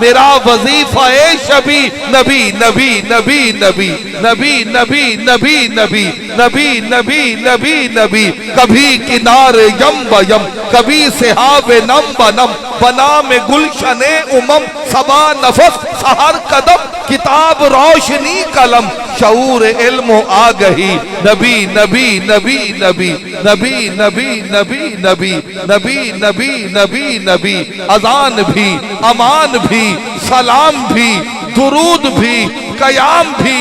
मेरा वजीफा है शबी नबी नबी नबी नबी नबी नबी नबी नबी नबी नबी नबी नबी कभी किनारे यम बयम कभी सिहावे नम बनम बना में गुलशने उमम सबा नफस सहर कदम किताब रोशनी कलम शऊर इल्म आ गई नबी नबी नबी नबी नबी नबी नबी नबी नबी नबी नबी नबी अजान भी अमान भी सलाम भी दुरूद भी कयाम भी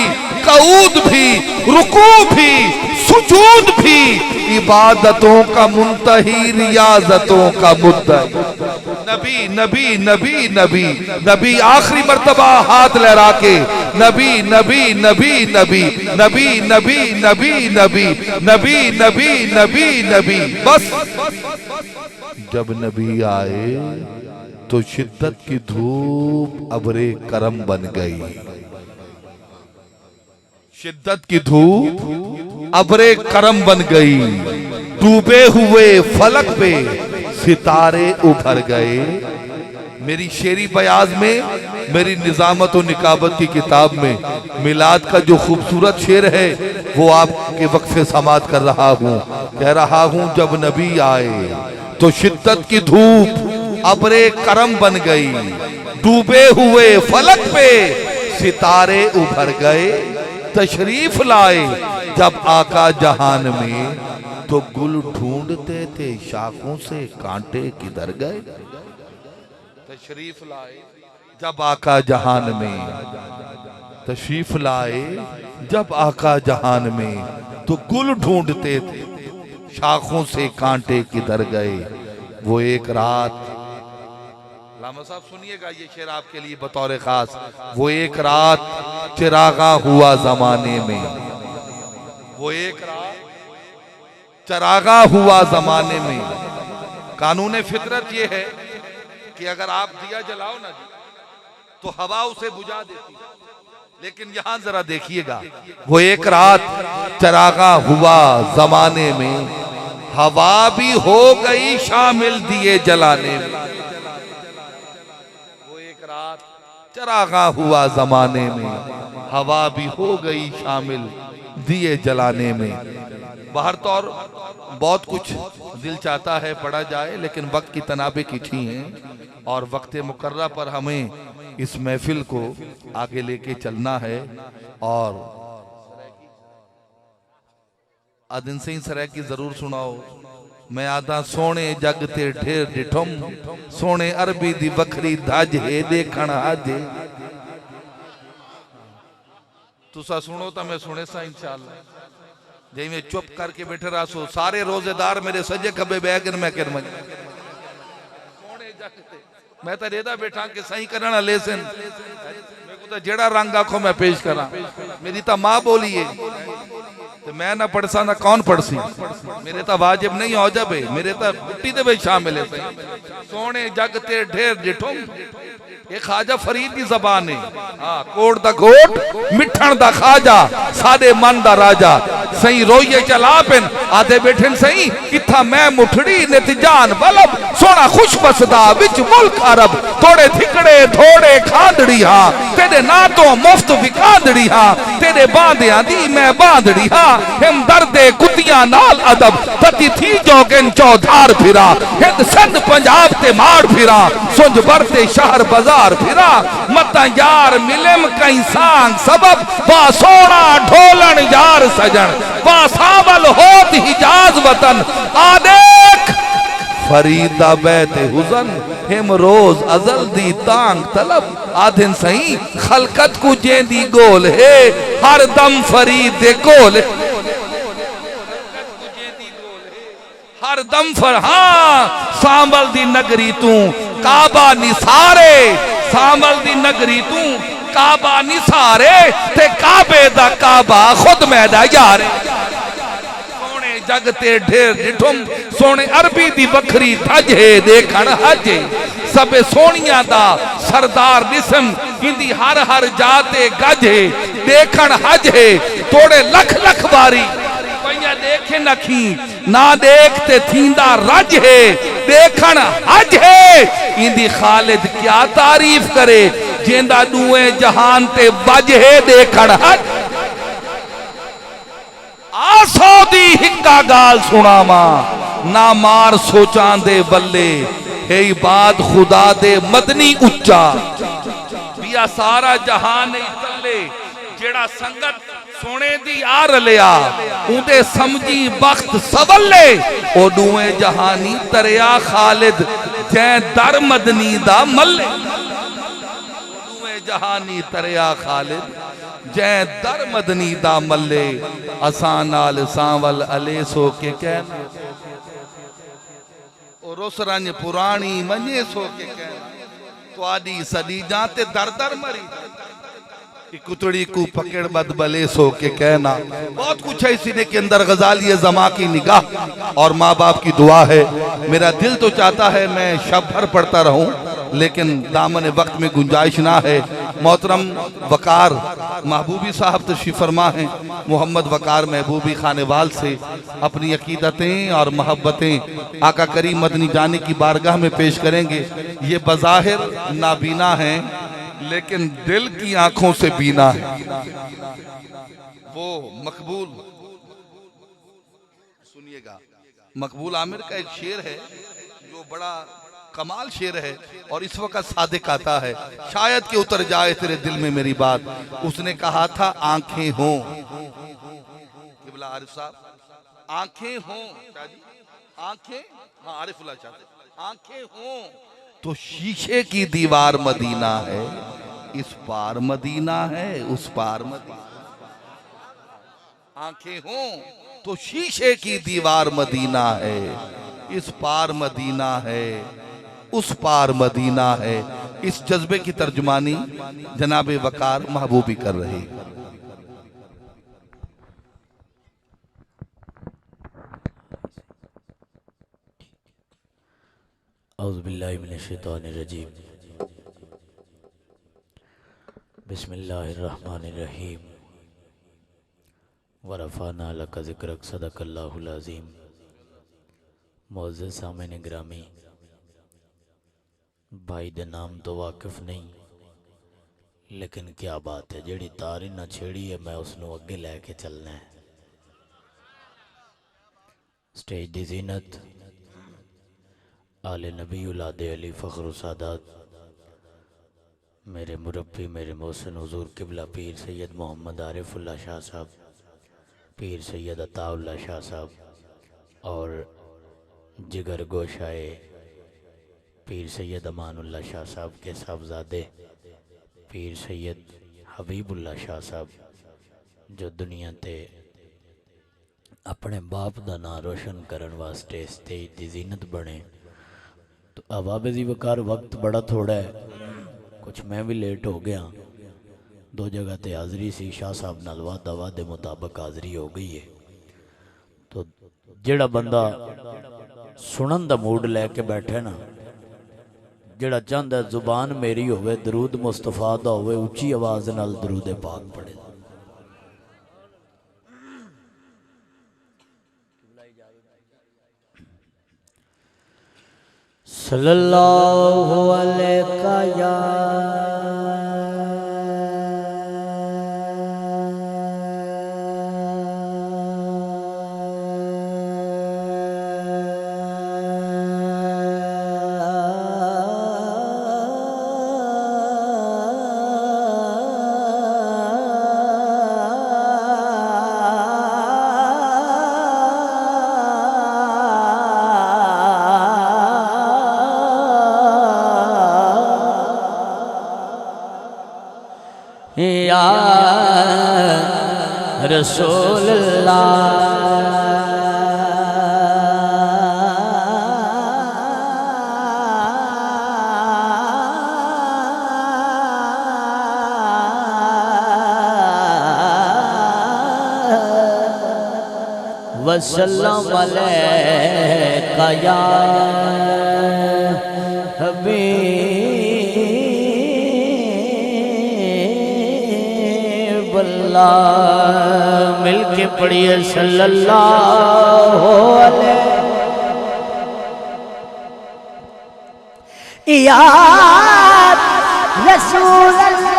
कऊद भी रुकू भी सुजूद भी इबादतों का मुंतही रियाजतों का मुद्दई नबी नबी नबी नबी नबी आखिरी मर्तबा हाथ लहरा के नबी नबी नबी नबी नबी नबी नबी नबी नबी नबी नबी नबी बस। जब नबी आए तो शिद्दत की धूप अबरे करम बन गई, शिद्दत की धूप अबरे करम बन गई, डूबे हुए फलक पे सितारे उभर गए। मेरी शेरी बयाज में मेरी निजामत और निकाबत की किताब में मिलाद का जो खूबसूरत शेर है वो आपके वक्फे समात कर रहा हूँ। कह रहा हूँ जब नबी आए तो शिद्दत की धूप अबरे करम बन गई, डूबे हुए फलक पे सितारे उभर गए। तशरीफ लाए जब आका जहान में तो गुल ढूंढते थे शाखों से कांटे किधर गए। तशरीफ लाए जब आका जहान में, तशरीफ लाए जब आका जहान में तो गुल ढूंढते थे शाखों से कांटे किधर गए। वो एक रात, लामा साहब सुनिएगा ये शेर आपके लिए बतौर खास। वो एक रात चिरागा हुआ जमाने में, वो एक रात चरागा हुआ जमाने में। कानून फितरत ये है कि अगर आप दिया जलाओ ना तो हवा उसे बुझा देती है, लेकिन यहां जरा देखिएगा, वो एक रात चरागा हुआ जमाने में, हवा भी हो गई शामिल दिए जलाने में। वो एक रात चरागा हुआ जमाने में, हवा भी हो गई शामिल दिए जलाने में। बाहर तो और बहुत कुछ दिल चाहता है पढ़ा जाए, लेकिन वक्त की तनाबे खिंची हैं और वक्त मुकर्रा पर हमें इस महफिल को आगे लेके चलना है। और आदिन सिंह सराय की जरूर सुनाओ। मैं आदा सोने जग ते ढेर डिठुम, सोने अरबी दी वखरी धज है देखण हाजे। तुसा सुनो तो मैं सुने सा इंशाअल्लाह। जे में चुप करके बैठे रहा सो सारे रोजेदार मेरे सजे खबे बैगन में कर मज सोने जगते मैं तो रेदा बैठा के सही करना लेसन मेरे को तो जेड़ा रंग आखो मैं पेश करा। मेरी तो माँ बोली है तो मैं ना पढ़सा ना कौन पढ़सी, मेरे तो वाजिब नहीं हो जाबे, मेरे तो बुट्टी दे भाई शामिल है। सोने जगते ढेर डिठुम ये ख्वाजा फरीद की जबान है। हाँ, कोट दा कोट मिठन दा खाजा सादे मन दा राजा। सही रोइए चला पिन आधे बैठन सही किथा मैं मुठड़ी नितजान बलब, सोना खुश बसदा विच मुल्क अरब, थोड़े थिकड़े थोड़े खांदड़ी हाँ, तेरे ना तो मुफ्त विकांदड़ी हाँ, तेरे बांधिया दी मैं बांधड़ी हाँ। हिम दर्दे कुतिया नाल अदब तती थी जोगिन चौधार फिरा, हिंद सिंध पंजाब ते मार फिरा, सुंज बरते शहर बाजार फिरा, मता यार मिलम कई सांग सबब, बा सोना ढोलन यार सजन, बा सावल होत हिजाज वतन, आदेख फरीदा बैते हुजन, हिम रोज अजल दी तांग तलब, आधिन सही खलकत को जेंदी गोल है, हर दम फरीद दे गोल हर दम फर। हाँ, सांबल दी नगरी तू काबा निसारे, सांबल दी नगरी तू काबा निसारे, ते काबे दा काबा खुद मैदा यारे। सोने जगते ढेर डिठुम, सोने अरबी दी वखरी धजे देखण हजे, सबे सोनिया दा सरदार निसम इंदी हर हर जाते गजे देखण हजे, तोड़े लख लख बारी देखे नखी ना देखते थींदा रज है देखण हज है इंदी खालिद क्या तारीफ करे जेंदा दुए जहान ते वज है देखण हज आसो दी हिक्का गाल सुनावा ना मार सोचां दे बल्ले है बात खुदा दे मदनी उच्चा बिया सारा जहान नहीं तले जेड़ा संगत सोने दी आ रलिया उदे समझी बख्त सवले ओ दुए जहानी तरया खालिद जै दर मदनी दा मल्ले दुए जहानी तरया खालिद जै दर मदनी दा मल्ले असां नाल सांवल अले सो के कहना ओ रुसरंज पुरानी मने सो के कहना तुआडी सदी जाते दर दर मरी कि कुतड़ी को पकड़ बद बले सो के कहना बहुत कुछ है सीने के अंदर गजाली ज़मा की निगाह और माँ बाप की दुआ है मेरा दिल तो चाहता है मैं शब भर पढ़ता रहूं लेकिन दामन वक्त में गुंजाइश ना है मोहतरम वकार महबूबी साहब तशरीफ फरमा हैं मोहम्मद वकार महबूबी खानेवाल से अपनी अकीदतें और मोहब्बतें आका करीम मदनी जाने की बारगाह में पेश करेंगे ये बज़ाहिर नाबीना हैं लेकिन दिल की आंखों से बीना है वो मकबूल सुनिएगा मकबूल आमिर का एक शेर है जो बड़ा कमाल शेर है और इस वक्त सादिक आता है शायद कि उतर जाए तेरे दिल में मेरी बात उसने कहा था आंखें हों आरिफ साहब आंखें हों आंखें हाँ आरिफुल्लाह चाहते आंखें हों तो शीशे की दीवार मदीना है इस पार मदीना है उस पार मदीना आंखें हों तो शीशे की दीवार मदीना है इस पार मदीना है उस पार मदीना है इस जज्बे की तर्जुमानी जनाब वकार महबूबी कर रहे औज़ुबिल्लाहि मिनश्शैतानिर्रजीम बिस्मिल्लाहिर्रहमानिर्रहीम वरफ़अना लका ज़िक्रक सदक़ल्लाहुल अज़ीम मुअज़्ज़ज़ सामिन गिरामी भाई दे नाम तो वाकिफ नहीं लेकिन क्या बात है जेड़ी तारी ना छेड़ी है मैं उसनों अगे लैके चलना है स्टेज दी ज़ीनत आले नबी उलादे अली फ़ख्र सादात मेरे मुरब्बी मेरे मोहसिन हुज़ूर किबला पीर सैयद मोहम्मद आरिफुल्लाह शाह साहब पीर सैयद अताउल्लाह शाह साहब और जिगर गोशाए पीर सैयद अमानुल्लाह शाह साहब के साहबजादे पीर सैयद हबीबुल्लाह शाह साहब जो दुनिया ते अपने बाप का नाम रोशन करने वास्ते स्टेज की जीनत बने तो अवाब जी वकार वक्त बड़ा थोड़ा है कुछ मैं भी लेट हो गया दो जगह ते हाज़री सी शाह साहब नाल वादा वादे मुताबिक हाज़री हो गई है तो जेड़ा बंदा सुनन दा मूड लैके बैठे ना जेड़ा चाहता जुबान मेरी होवे दरूद मुस्तफा दा होवे उच्ची आवाज़ नाल दरूद पाक पढ़े सल्लल्लाहु अलैहि या रसूल वसल्लम अलैका या हबीब बल्ला मिलके पढ़िए सल्लल्लाहु अलैहि या रसूल अल्लाह।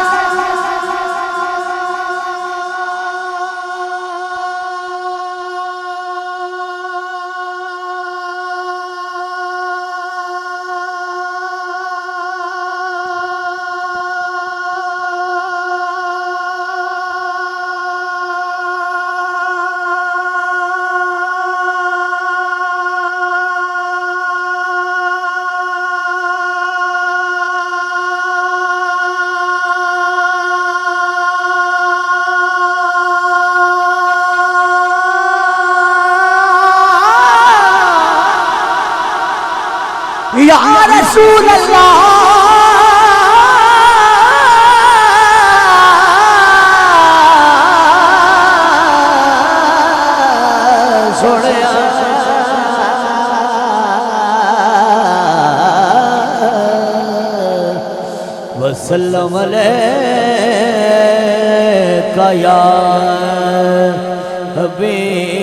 या रसूल अल्लाह सोनिया वसल्लम अलैका या हबीब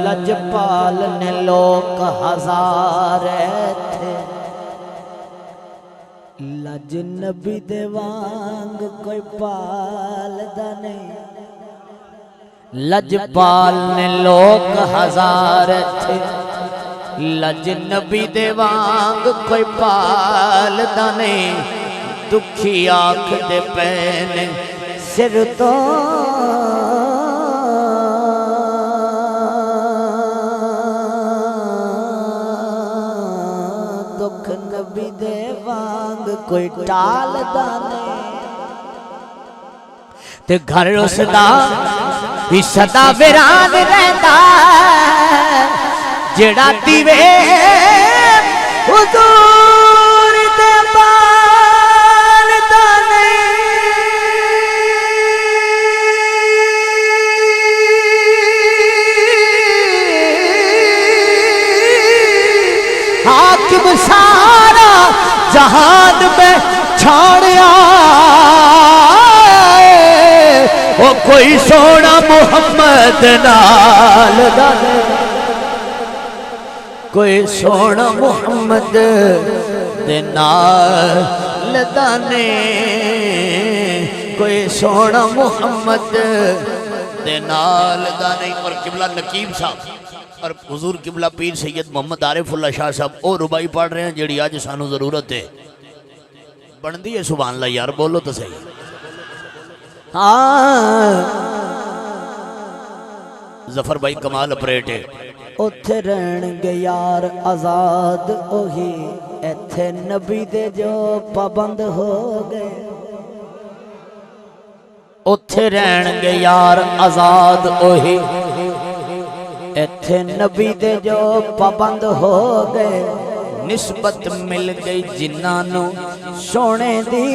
लजपाल ने लोग हजार थे, लज नबी दे वांग कोई पालदा नहीं। लजपाल ने लोग हजार थे, लज नबी दे वांग कोई पालदा नहीं। दुखी आँख दे पैने सिर तो दुख नबी दे वांग कोई टालदा नहीं। ते घर उसदा भी सदा वीरान रहंदा जेड़ा दीवे हुजूर दे बालदा नहीं। हाकिम सारा जहान में छाड़िया ओ कोई सोना मुहम्मद नाल दाने, कोई सोना मुहम्मद दे नाल दाने, कोई सोना मुहम्मद दे नाल दाने। और किबला नकीब साहब और हुजूर किबला पीर सैयद मोहम्मद आरिफुल्लाह शाह साहब वो रुबाई पढ़ रहे हैं जी अज सानू जरूरत है बनती है। सुभान अल्लाह यार बोलो तो सही। हाँ जफर भाई कमाल ऑपरेट है। उथे रहणगे यार आजाद ओही इथे नबी दे जो पाबंद हो गए। उथे रहणगे यार आजाद ओही इथे नबी दे जो पाबंद हो गए। निस्बत मिल गई जिन्हां सोने दी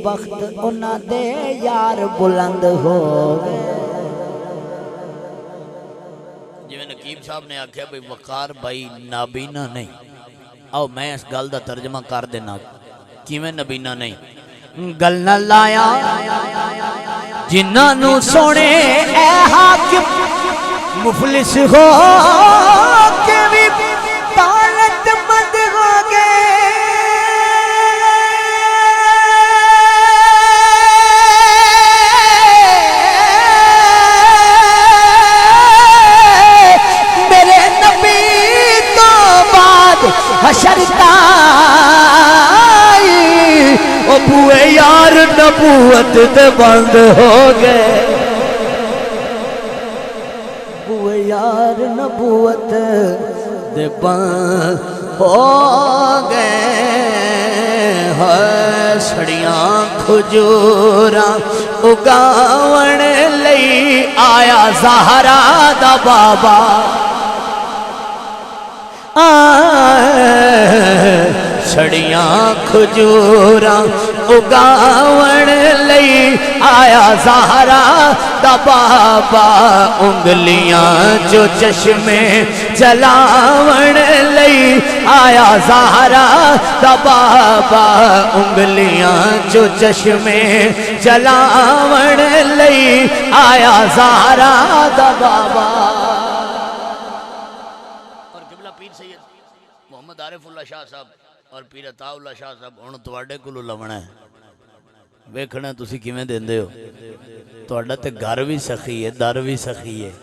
बख्त उन्हां दे यार बुलंद हो गए। जिवें नकीब साहब ने आख्या भाई वकार भाई नाबीना नहीं। आओ मैं इस गल दा तर्जमा कर देना किवें नबीना नहीं। गल न लाया जिन्हां सोने ए हाकिम मुफलिस हो के भी दौलतमंद हो गए। मेरे नबी तो बाद हशरता ओ बुए यार नबूवत ते बंद हो गए। बुए यार नबूवत दे बंद हो गए। सड़ियां खजूरा उगावण लई आया ज़हरा दा बाबा। सड़ियां खजूरां उगावण लई आया ज़हरा दा बाबा उंगलियां जो चश्मे जलावण लई आया ज़हरा दा बाबा उंगलियां जो चश्मे जलावण लई आया ज़हरा दा बाबा। और किबला पीर सैयद मोहम्मद आरिफुल्लाह शाह साहब और पीर अताउल्लाह शाह साहब हुण तुहाडे कोलों लवणा है, वेखना तुसी किवें देंदे हो। तुहाडा ते घर भी सखी है, दर भी सखी है।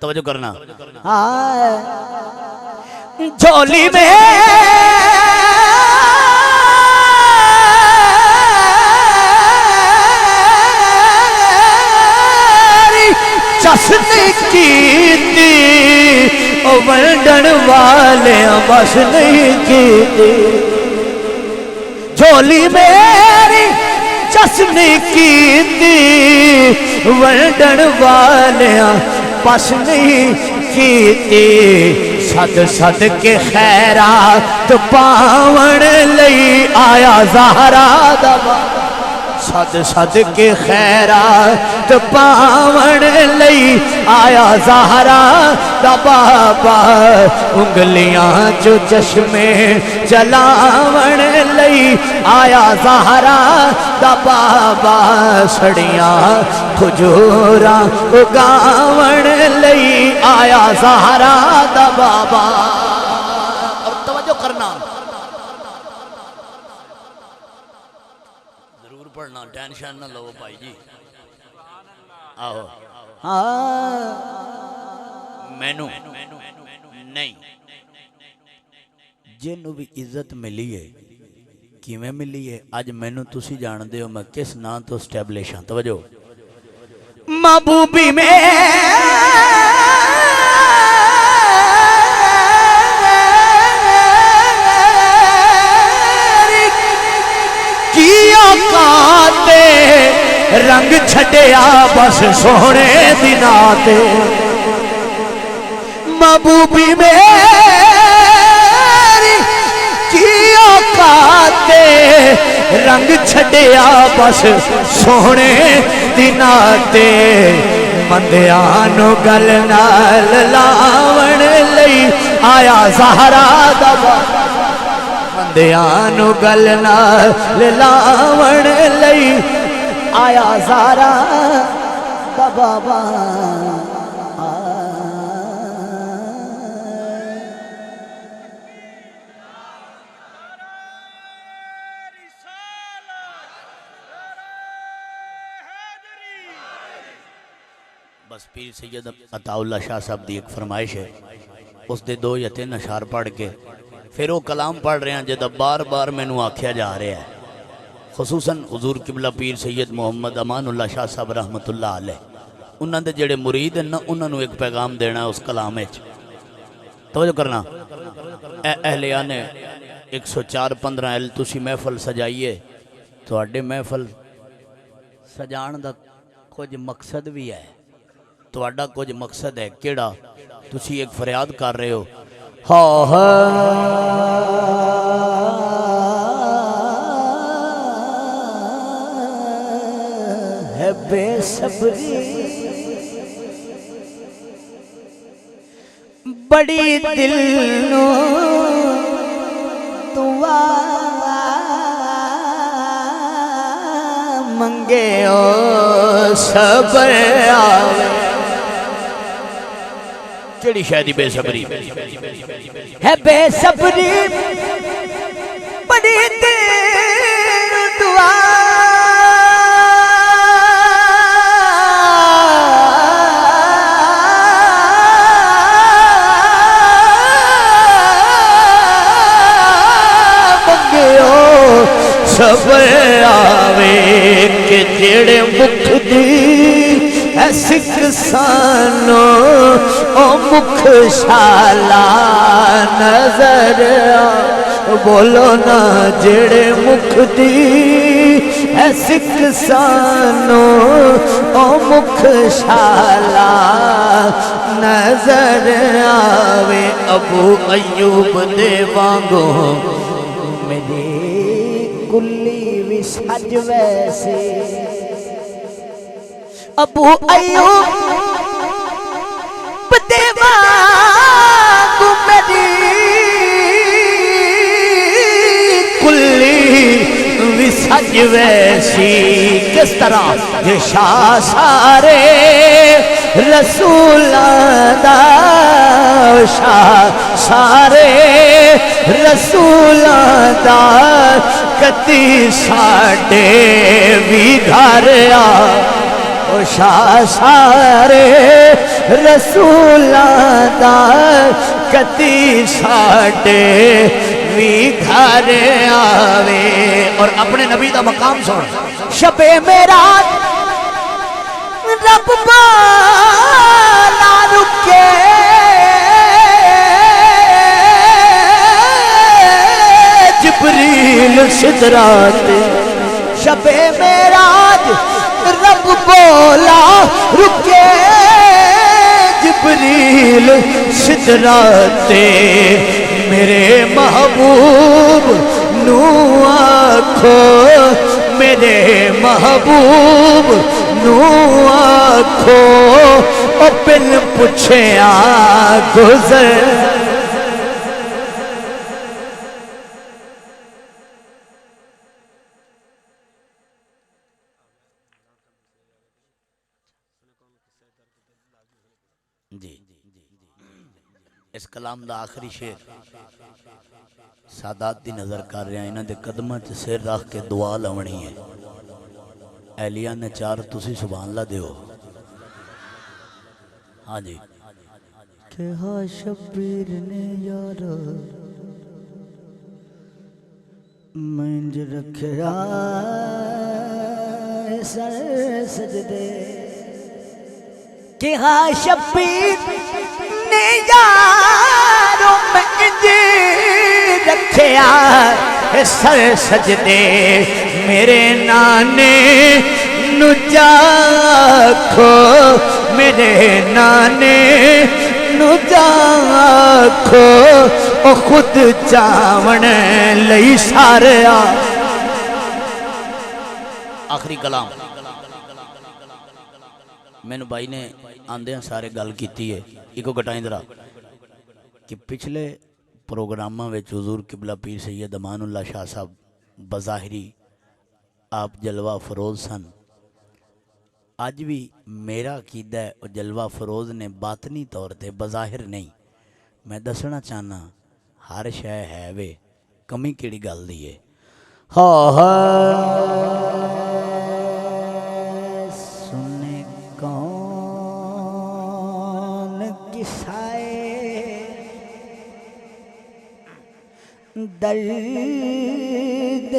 तवज्जो करना। झोली में चसने की वंडन वाले बस नहीं की। झोली मेरी चसने की वंडन वाले बस नहीं की। सद सद के खैरात पावण लई आया ज़हरा दा बाबा। सद सद के खैरात पावण लई आया ज़हरा दा बाबा उंगलियां जो चश्मे जलावण लई आया ज़हरा दा बाबा सड़ियां खजूरां उगावण लई आया ज़हरा दा बाबा। और तवज्जो करना, पढ़ना, टेंशन ना लो भाई जी। आओ मैनू नहीं जिन्नू भी इज्जत मिली है किवें मिली है अज मैनू तुसी जानदे हो मैं किस नाम तो स्टैबलिश हाँ। तवज्जो महबूबी में रंग छड़िया बस सोहने दिनाते महबूबी मेरी की औकाते रंग छड़िया बस सोहने दिनाते मंदिया नु गल नाल लावण लई आया ज़हरा दा बाबा। मंदिया नु गल नाल लावण लई आया ज़हरा दा बाबा। बस पीर सैयद अताउल्लाह शाह साहब की एक फरमाइश है, उसके 2 या 3 अशार पढ़ के फिर वो कलाम पढ़ रहे हैं जिदा बार बार मैनू आख्या जा रहा है। खसूसन हुजूर किबला पीर सैयद मोहम्मद अमानुल्लाह शाह साहब रहमतुल्लाह अलैह उन्होंने दे जेड़े मुरीद हैं ना उन्होंने एक पैगाम देना है उस कलाम में। तवज्जो करना। अहलिया ने 104-15 एल तुसी महफल सजाइए। तुहाडे महफल सजाण दा कुछ मकसद भी है। तुहाडा कुछ मकसद है केड़ा? तुसी एक फरियाद कर रहे हो है बेसब्री बड़ी दिल नो दुआ मंगे ओ सबर आवे। केड़ी शायदी बेसब्री है बेसब्री बड़ी दिल दुआ सबर आवे के जेड़े मुख दी ऐसी किसानो ओ मुख शाला नजर बोलो ना जेड़े मुख दी है सिख सानो ओ मुख शाला नजर आवे अबू अयूब दे वांगो मेरी कुल्ली भी सज वैसे अबू अयूब दे वांगो मेरी कुल्ली भी सज वैसी किस तरह ये शाह सारे रसूलां दा शाह सारे रसूलां दा कती साडे भी घर आ ओ शाह सारे रसूलां दा कती साडे भी घर आवे। और अपने नबी का मकाम सुन शबे मेराज रब बाला रुके जिब्रील सिदरात शबे मेराज रब बोला रुके जिब्रील सिदराते मेरे महबूब नू आखो मेरे महबूब नू आखो ओ बिन पुछे गुजर जी। इस कलाम का आखिरी शेर सादात दी नजर कर रहा इन्हां दे कदमां च सिर रख के दुआ लवनी है। एलिया ने चार तुसी सुभान अल्लाह दियो। हाँ जी कहा शबीर ने यार मंज रखया सर सजदे कहा शबीर ने यारो मंज रखया सर सजदे मेरे नाने नु जाखो मेरे नाने नु जाखो ओ खुद चावण लई सारे आखिरी कलाम मैनू भाई ने आंदे सारे गल की है इको घटाई दरा कि पिछले प्रोग्रामां विच हुजूर किबला पीर सैयद अमानुल्लाह शाह साहब बज़ाहिरी आप जलवा फरोज सन। अज भी मेरा अकीदा है और जलवा फरोज ने बातनी तौर पर बज़ाहिर नहीं मैं दसना चाहना हर शय है वे कमी किहड़ी गल दी है। सुने कौन किसाए दर्द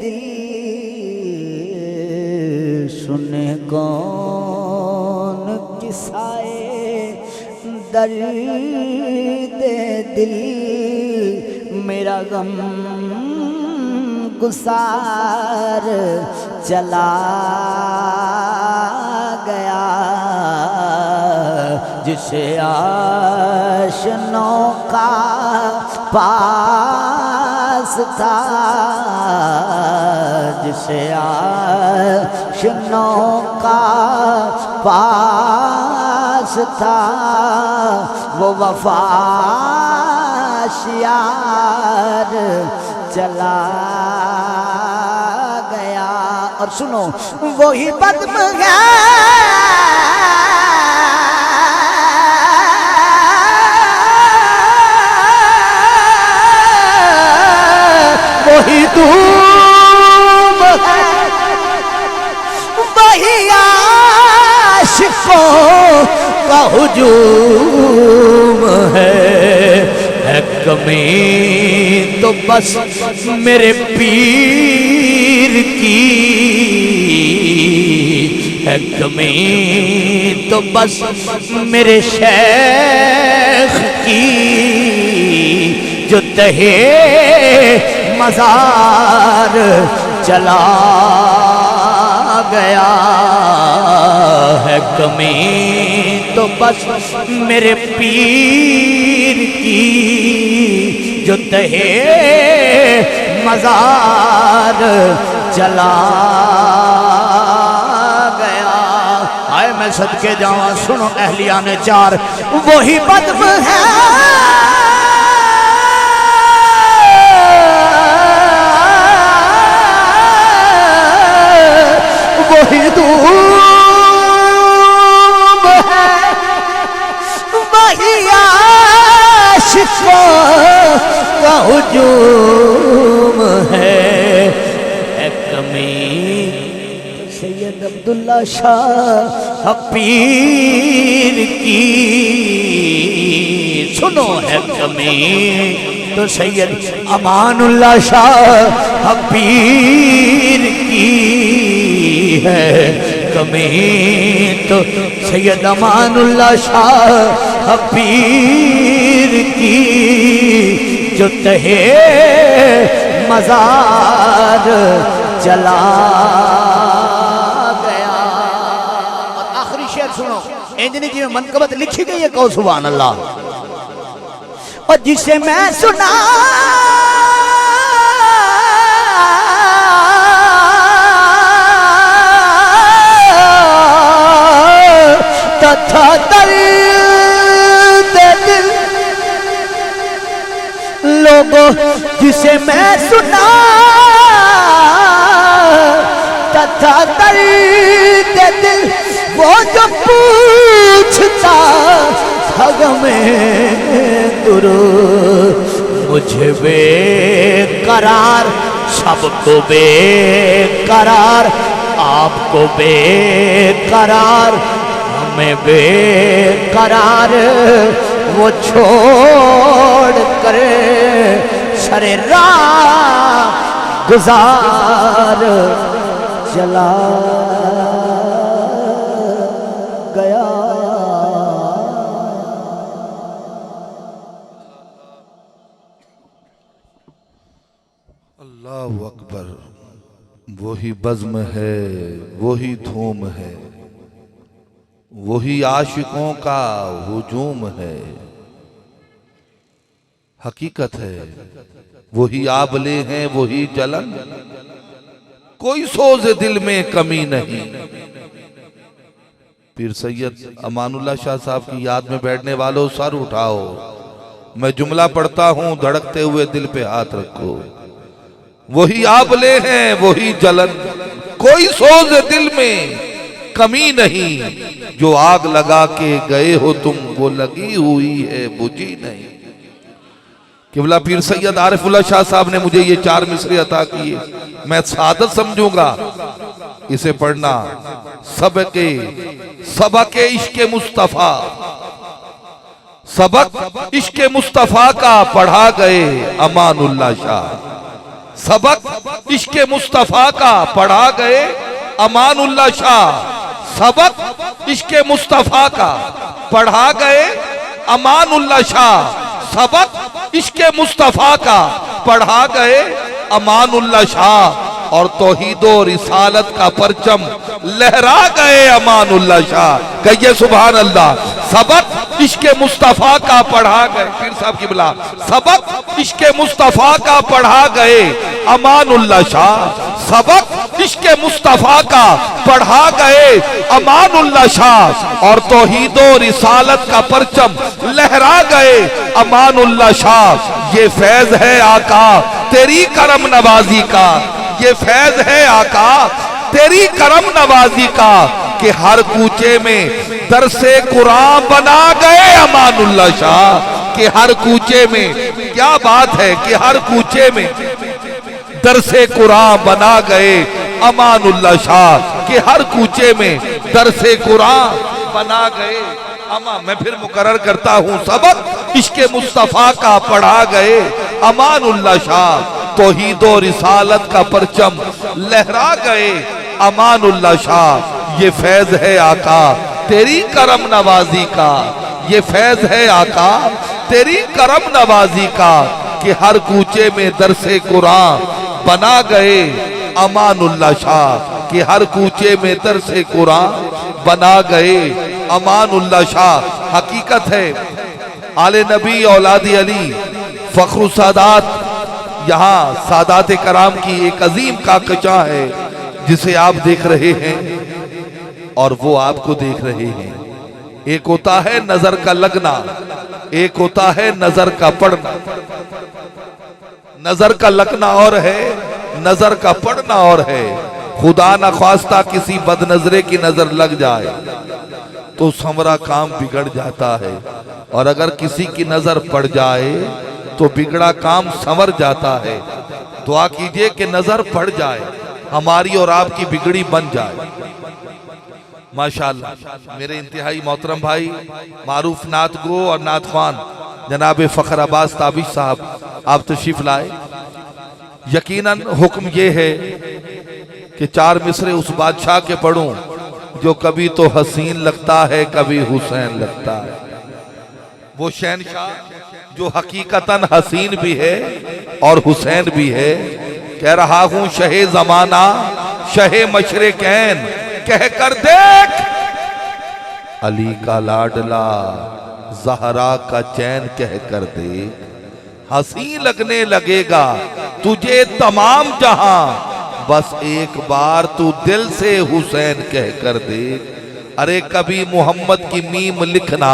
दिल सुने कौन किसाए दर्द दिल मेरा गम गुसार चला गया जिसे आशनों का पास था जिसे आशनों का पास था वो वफाश यार चला गया। और सुनो वही बदम है वही धूम है वही आशिकों का हुजूम है कमी तो बस मेरे पीर की है कमी तो बस मेरे शेख की जो तहे मजार चला गया है कमी तो बस मेरे पीर की जो तहे मजार चला गया। आए मैं सदके जावा सुनो अहलिया ने चार वही बद्म है वही धूम है वही आशिकों का हुजूम है कमी सैयद अब्दुल्ला शाह पीर की सुनो है कमी तो सैयद अमानुल्लाह शाह पीर की है कमी तो सैयद अमानुल्लाह शाह पीर की जो तहे मजार चला गया। और आखिरी शेर सुनो इंजनी जी में मनकबत लिखी गई है कहो सुभान अल्लाह। और जिसे मैं सुना तथा दर्द दिल लोगों जिसे मैं सुना तथा दर्द दिल वो जो पूछता हग में दुरू मुझे बेकरार सबको बेकरार आपको बेकरार हमें बेकरार वो छोड़ कर सरे राह गुजार चला गया। अल्लाहु अकबर। वही बज़्म है वही धूम है वही आशिकों का हुजूम है। हकीकत है वही आबले हैं वही जलन कोई सोज दिल में कमी नहीं। पीर सैयद अमानुल्लाह शाह साहब की याद में बैठने वालों सर उठाओ। मैं जुमला पढ़ता हूं धड़कते हुए दिल पे हाथ रखो। वही आबले हैं वही जलन कोई सोज दिल में कमी नहीं। जो आग लगा के गए हो तुम वो लगी हुई है बुझी नहीं। किबला पीर सैयद आरिफुल्लाह शाह साहब ने मुझे ये 4 मिसरे अता किए। मैं सादत समझूंगा इसे पढ़ना। सबक इश्क़े मुस्तफा सबक इश्क़े मुस्तफा का पढ़ा गए अमानुल्लाह शाह। सबक इश्क़े मुस्तफा का पढ़ा गए अमानुल्लाह शाह। सबक इश्क़े मुस्तफा का पढ़ा गए अमानुल्लाह शाह। सबक इश्क़े मुस्तफा का पढ़ा गए अमानुल्लाह शाह। और तौहीद और रिसालत का परचम लहरा गए अमानुल्लाह शाह। कहिए सुभान अल्लाह। सबक इश्क़े मुस्तफा का पढ़ा गए पीर साहब की बिला। सबक इश्क़े मुस्तफा का पढ़ा गए अमानुल्लाह शाह। सबक इश्क़े मुस्तफा का पढ़ा गए अमानुल्लाह शाह। और तौहीद और रिसालत का परचम लहरा गए अमानुल्लाह शाह। ये फैज है आका तेरी करम नवाजी का। ये फैज है आका तेरी करम नवाजी का कि हर कूचे में दरसे कुरान बना गए अमानुल्लाह शाह। कि हर कूचे में क्या बात है कि हर कूचे में दरसे कुरान बना गए अमानुल्लाह शाह। कि हर कूचे में दरसे कुरान बना गए अमा। मैं फिर मुकर्रर करता हूँ सबक इश्क़े मुस्तफा का पढ़ा गए अमानुल्लाह शाह। तौहीद और रिसालत का परचम लहरा गए अमानुल्लाह शाह। ये फैज है आका तेरी करम नवाजी का। ये फैज है आका तेरी करम नवाजी का कि हर कूचे में दरसे कुरान बना गए अमानुल्लाह शाह। कि हर कूचे में दरसे कुरान बना गए अमानुल्लाह शाह। हकीकत है आले नबी औलादी अली फख्र सादात, यहाँ सादात कराम की एक अजीम काकचा है जिसे आप देख रहे हैं और वो आपको देख रहे हैं। एक होता है नजर का लगना, एक होता है नजर का पढ़ना। नजर का लगना और है, नजर का पढ़ना और है। खुदा न ख्वास्ता किसी बदनजरे की नजर लग जाए तो समरा काम बिगड़ जाता है, और अगर किसी की नजर पड़ जाए तो बिगड़ा काम संवर जाता है। दुआ कीजिए कि नजर पड़ जाए, हमारी और आपकी बिगड़ी बन जाए। माशाअल्लाह मेरे इंतहाई मोहतरम भाई मारूफ नात गो और नात खान जनाब फखर अब्बास ताबिश साहब आप तशरीफ लाए। यकीनन हुक्म ये है कि 4 मिसरे उस बादशाह के पढ़ूं जो कभी तो हसीन लगता है कभी हुसैन लगता है। वो शहनशाह जो हकीकतन हसीन भी है और हुसैन भी है। कह रहा हूं शहे जमाना शहे मशरिकैन कह कर देख, अली का लाडला जहरा का चैन कह कर देख। हंसी लगने लगेगा तुझे तमाम जहां, बस एक बार तू दिल से हुसैन कह कर देख। अरे कभी मोहम्मद की मीम लिखना,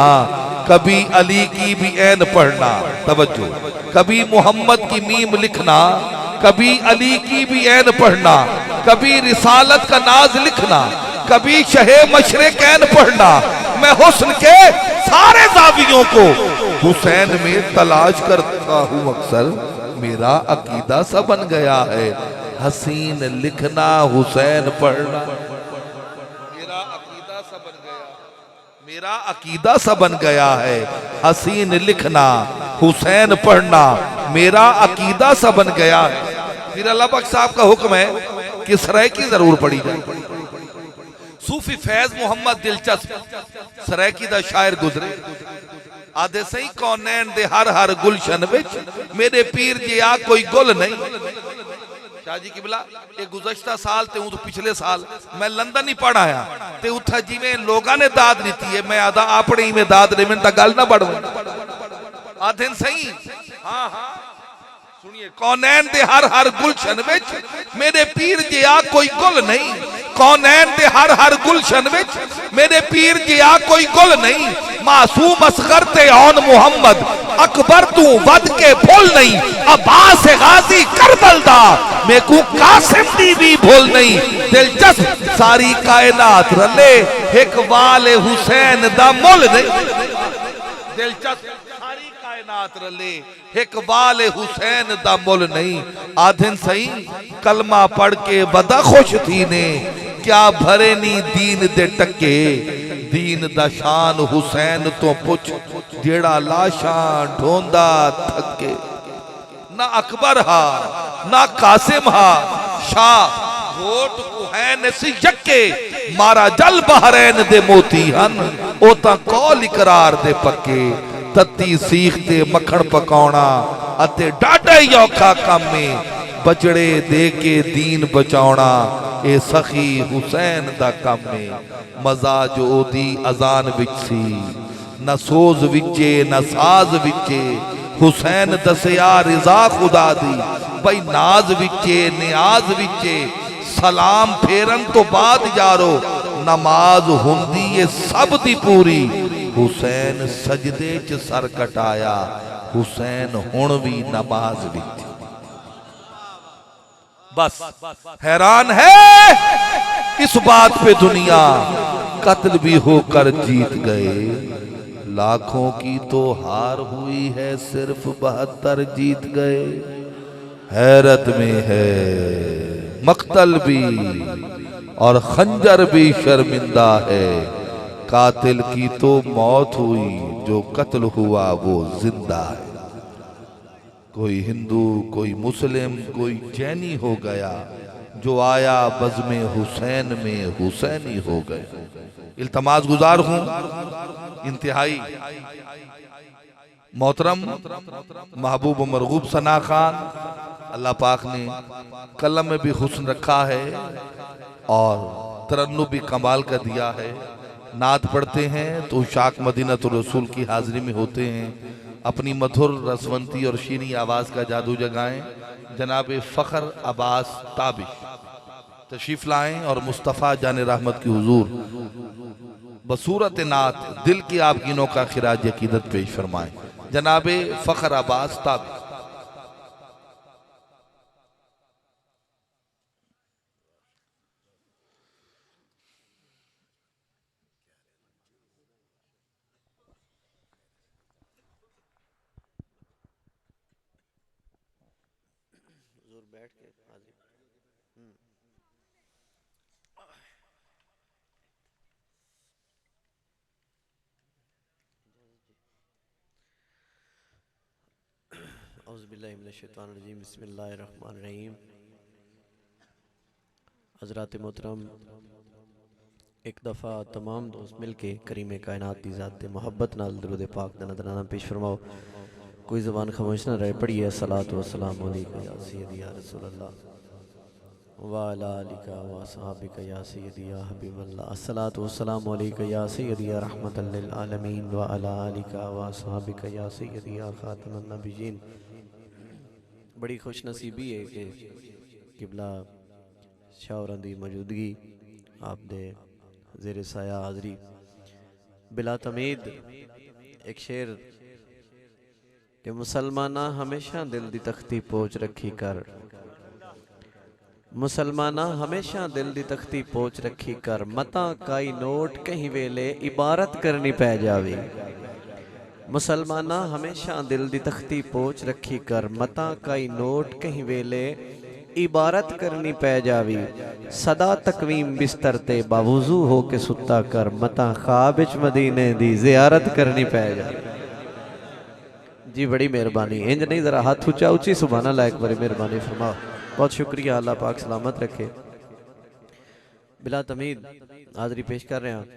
कभी अली की भी ऐन पढ़ना। तवज्जो, कभी मोहम्मद की मीम लिखना, कभी अली की भी ऐन पढ़ना, कभी रिसालत का नाज लिखना, कभी शहे मशरिकैन पढ़ना। मैं हुस्न के सारे जावियों को हुसैन में तलाश करता हूँ अक्सर, मेरा अकीदा सा बन गया है हसीन लिखना हुसैन पढ़ना। मेरा अकीदा सा बन गया, मेरा अकीदा सा बन गया है हसीन लिखना हुसैन पढ़ना। मेरा अकीदा सा बन गया है। फिर अल्लाह बख्श साहब का हुक्म है कि सरायकी जरूर पढ़ी जाए। सूफी फैज मोहम्मद दिलचस्प सरायकी दा शायर गुजरे। आदे सही कौनैन दे हर हर गुलशन विच मेरे पीर जी आ कोई गुल नहीं। शाह जी किबला ये गुज़श्ता साल ते तो पिछले साल मैं लंदन ही पढ़ आया ते उत्थे जिवें लोगां ने दाद दी है मैं आदा अपने ही में दाद दे, मैंने गल ना बढ़ आधे सही। हाँ हाँ सुनिए, कौनैन दे हर हर गुलशन विच मेरे पीर जी आ कोई गुल नहीं। कौनैन दे हर हर गुलशन विच मेरे पीर जी आ कोई गुल नहीं। मासूम असगर ते औन मुहम्मद अकबर तू वद के फुल नहीं। अब्बास गाजी करबल दा मेकू कासिम दी भी भूल नहीं। दिलचस्प सारी कायनात रले एक वाले हुसैन दा मुल नहीं। दिलचस्प सारी कायनात रले एक वाले हुसैन दा मुल नहीं। आधन सही कलमा पढ़ के बदा खुश थी ने क्या भरे नी दीन दे टके। दीन दा शान हुसैन तो पुछ जेड़ा लाशां ढोंदा थके। ना अकबर हा ना कासिम हा शाह वोट कुहैन सी यके। मारा जल बहरैन दे मोती हन ओ तां कौल इकरार दे पक्के। तत्ती सीख ते मक्खण पकाउणा अते डाढा ही औखा काम में। बचड़े दे के दीन बचाउणा ए सखी हुसैन दा काम में। मजा जो ओदी अजान विच सी न सोज विचे न साज विचे। हुसैन दसिया रिजा खुदा दी भाई नाज विचे नियाज विचे। सलाम फेरन तो बाद यारो नमाज हुंदी ये सब दी पूरी। हुसैन सजदे च सर कटाया हुसैन हुण भी नमाज विच। बस हैरान है इस बात पे दुनिया कत्ल भी होकर जीत गए। लाखों की तो हार हुई है सिर्फ 72 जीत गए। हैरत में है मक्तल भी और खंजर भी शर्मिंदा है। कातिल की तो मौत हुई जो कत्ल हुआ वो जिंदा है। कोई हिंदू कोई मुस्लिम कोई जैनी हो गया जो आया बज़्मे हुसैन में हुसैनी हो गए। इल्तमास गुजार हूं इंतहाई मोहतरम महबूब मरगूब सना खान अल्लाह पाक ने कलम में भी हुस्न रखा है और तरन्नुम भी कमाल का दिया है। नात पढ़ते हैं तो शाक मदीनतुर रसूल की हाजिरी में होते हैं, अपनी मधुर रसवंती और शीनी आवाज़ का जादू जगाएं। जनाब फ़ख्र अब्बास ताबिश तशरीफ़ लाएं और मुस्तफ़ा जान रहमत की हुजूर बसूरत नात दिल की आपकीनों का खिराज अकीदत पेश फरमाएं। जनाब फ़ख्र अब्बास ताबिश। औज़ुबिल्लाहिमिनश्शैतानिर्रजीम बिस्मिल्लाहिर्रहमानिर्रहीम। हज़रात मोहतरम, एक दफ़ा तमाम दोस्त मिल के करीम कायनात दी ज़ात मोहब्बत नाल दरूद पाक दा नज़राना पेश फरमाओ। कोई ज़बान खामोश ना रहे, पढ़िए अस्सलातु वस्सलामु अलैका या सय्यदी या रसूलल्लाह व अला आलिका व अस्हाबिका या सय्यदी या हबीबल्लाह। अस्सलातु वस्सलामु अलैका या सय्यदी या रहमतल लिल आलमीन व अला आलिका व अस्हाबिका या सय्यदी या खातिमुन नबिय्यीन। बड़ी खुश नसीबी है कि किबला शाहौरां दी मौजूदगी आप दे ज़ेरे साया हाज़री। बिला तमीद एक शेर कि मुसलमाना हमेशा दिल दी तख्ती पोच रखी कर, मुसलमाना हमेशा दिल दी तख्ती पोच रखी कर, मता काई नोट कहीं वेले इबारत करनी पै जावे। मुसलमाना हमेशा दिल दी तख्ती पोच रखी कर, मता काई नोट कहीं वेले इबारत करनी पै जावी। सदा तकवीम बिस्तर ते बावुजू हो के सुता कर, मता ख्वाब विच मदीने दी ज़ियारत करनी पै जावी। जी बड़ी मेहरबानी। इंज नहीं, ज़रा हाथ ऊंचा ऊंची सुभान अल्लाह एक बारी मेहरबानी फरमाओ। बहुत शुक्रिया, अल्लाह पाक सलामत रखे। बिला तमीद हाज़री पेश कर रहे हैं।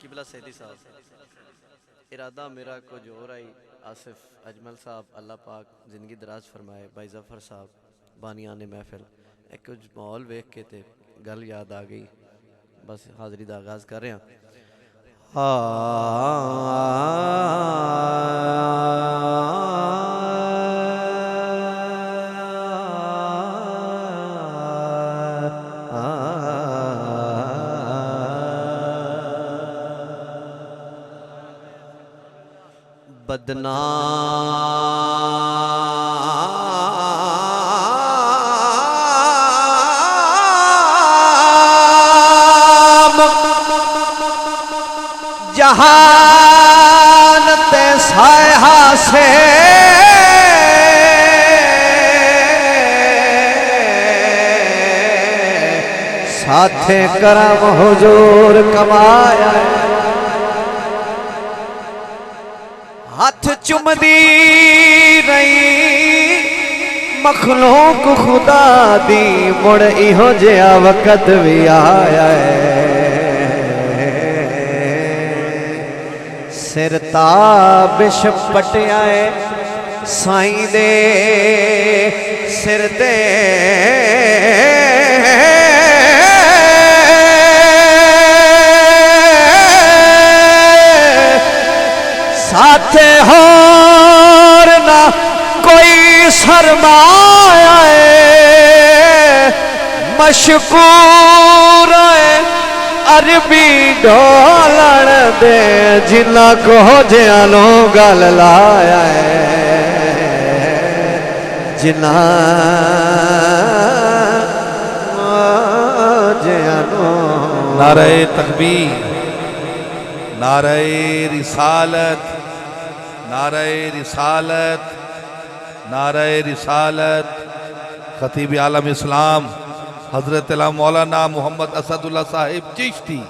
किबला सैदी साहब, इरादा मेरा कुछ और आई। आसिफ अजमल साहब अल्लाह पाक ज़िंदगी दराज फरमाए। भाई जफ़र साहब बानियान महफिल, एक कुछ माहौल वेख के ते गल याद आ गई, बस हाज़री का आगाज़ कर रहे हैं। बदनाम जहान ते साया से साथे करम हुजूर कमाया। हाथ चुमदी रही मखलूक खुदा दी, मुड़ इहो जिहा वक़्त भी आया है। सिर ताबिश पटिया है साईं दे सिर ते, साथे होर ना कोई सरमाया है। मशकूर है अरबी ढोलण दे, जिन्ना को जियानो गल लाया है। जिन्ना जियानो नारे तकबीर, नारे रिसालत, नारे रिसालत, नारे रिसालत। खतीब आलम इस्लाम हजरत मौलाना मोहम्मद असदुल्ला साहिब चिश्ती।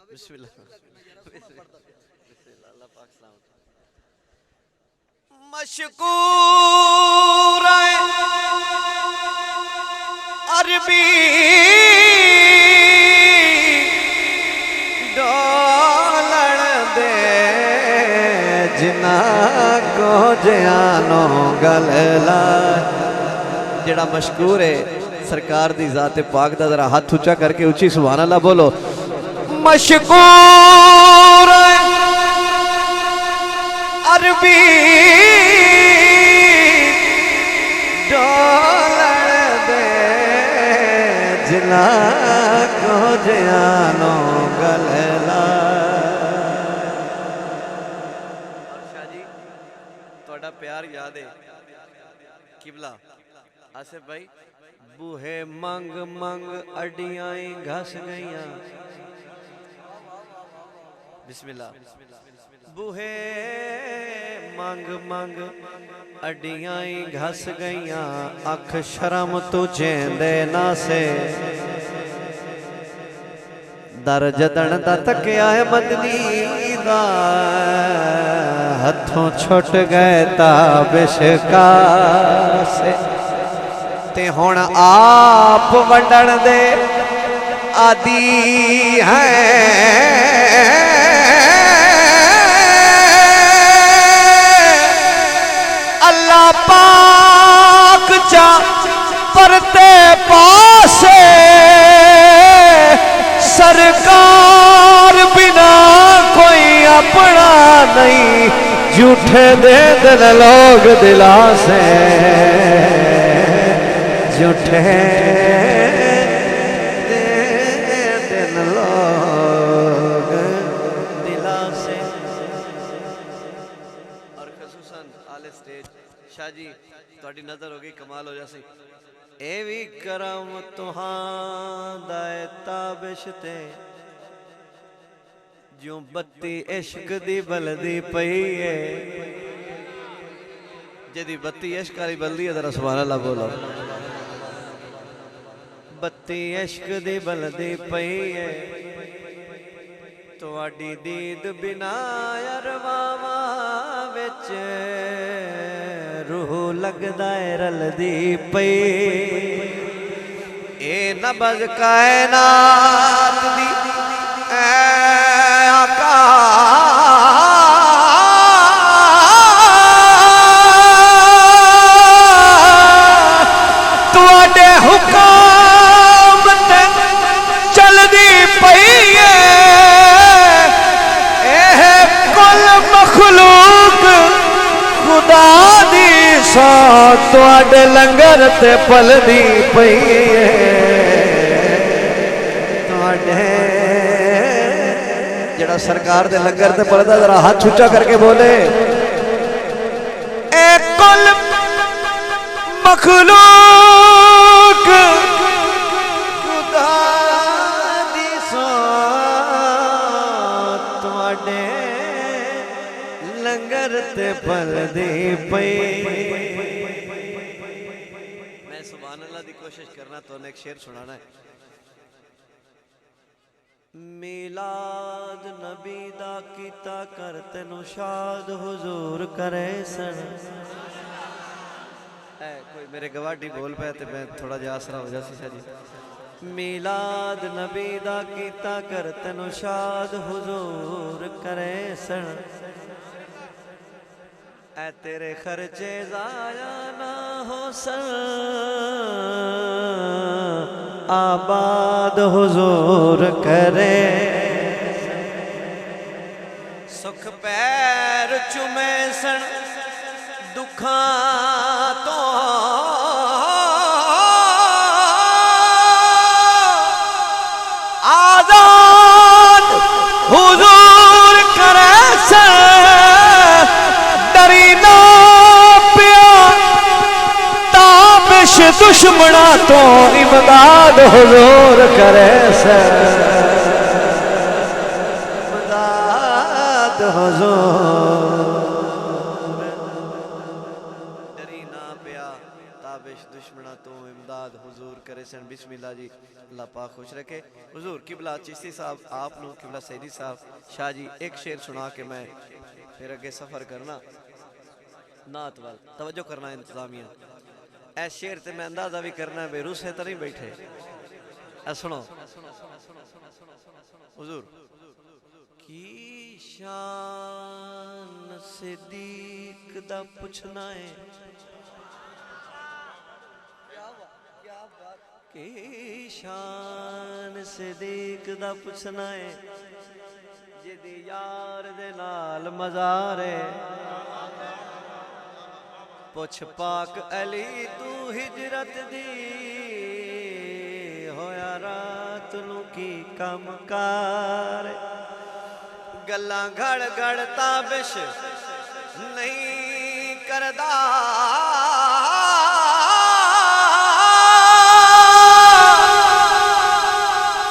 बिस्मिल्लाह बिस्मिल्लाह अल्लाह पाक सलामत मशकूर अरबी डोलण दे जिना को जयानो गलला जेड़ा मशकूर है सरकार दी ज़ात पाक दा जरा हाथ ऊंचा करके ऊंची सुभान अल्लाह बोलो मशकूर अरबी डोलण दे जिना को जयानो गलला शाह जी थोड़ा प्यार याद है किबला आसिफ भाई बूहे मंग मंग अडियां घस गईयां बिस्मिल्लाह बूहे मंग मंग अडियां घस गईयां अख शर्म तू चेंदे ना से दर जदन दा तकिया है मदनी दा हथों छुट गए ताबिश का से ते हुण आप वंडण दे आदि है अल्लाह पाक चा परते पासे सरकार बिना कोई अपना नहीं झूठे दे दिल लोग दिला से झूठे दे दिल लोग दिला से और खसूसन आले स्टेज शाह जी थोड़ी नजर हो गई कमाल हो जासी ए भी करम तुहां दाए ताबिश ते जो बत्ती इश्क दी बलदी पई है जदी बत्ती इश्क वाली बलदी है जरा सुभान अल्लाह बोलो बत्ती इश्क दी बलदी पई है तुहाडी दीद बिना अरवावा विच रूह लगदा है रलदी पई ए नबज़ कायनात दी ऐ आका तुहाडे हुक्म ते चलदी पई है एह कुल मखलूक खुदा दी सौ तुहाडे लंगर ते पलदी पई है तुहाडे जेड़ा सरकार दे लंगर ते पलदा जरा हाथ ऊंचा करके बोले ए कुल मखलूक खुदा दी सौ तुहाडे लंगर ते पलदी पई मैं सुभान अल्लाह दी कोशिश करना तो एक शेर सुनाना है मिलाद नबी दा कीता कर तेनू शाद हुजूर करे सन कोई मेरे गवाही बोल पाए तो मैं थोड़ा जा आसरा हो जासी शाह जी मिलाद नबी दा कीता कर तेनू शाद हुजूर करे सन ऐ तेरे खर्चे जाया ना हो सन आबाद हुजूर करे सुख पैर चुमे सन दुखा तो आजाद हुजूर करे सन डरी ना पिया ताबिश दुश्मना तो इमदाद हुजूर करे इमदाद हुजूर डरी ना पिया ताबिश दुश्मना तो इमदाद हुजूर करे सन। बिस्मिल्लाह जी, अल्लाह पाक खुश रखे। हुजूर किबला चिश्ती साहब आप नु किबला सैदी साहब शाह जी एक शेर सुना के मैं फिर अगे सफ़र करना नात वाल तवज्जो करना इंतजामिया। ऐ शेर ते मैं अंदाजा भी करना है रूसे तो नहीं बैठे। ऐ सुनो हुजूर की शान सिद्दीक दा पुछना है की शान सिद्दीक दा पुछना है जिदी यार दे नाल मज़ारे पुछ पाक अली तू हिजरत दी होया रात नू की कम कार गल्लां घड़ घड़ ताबिश नहीं करदा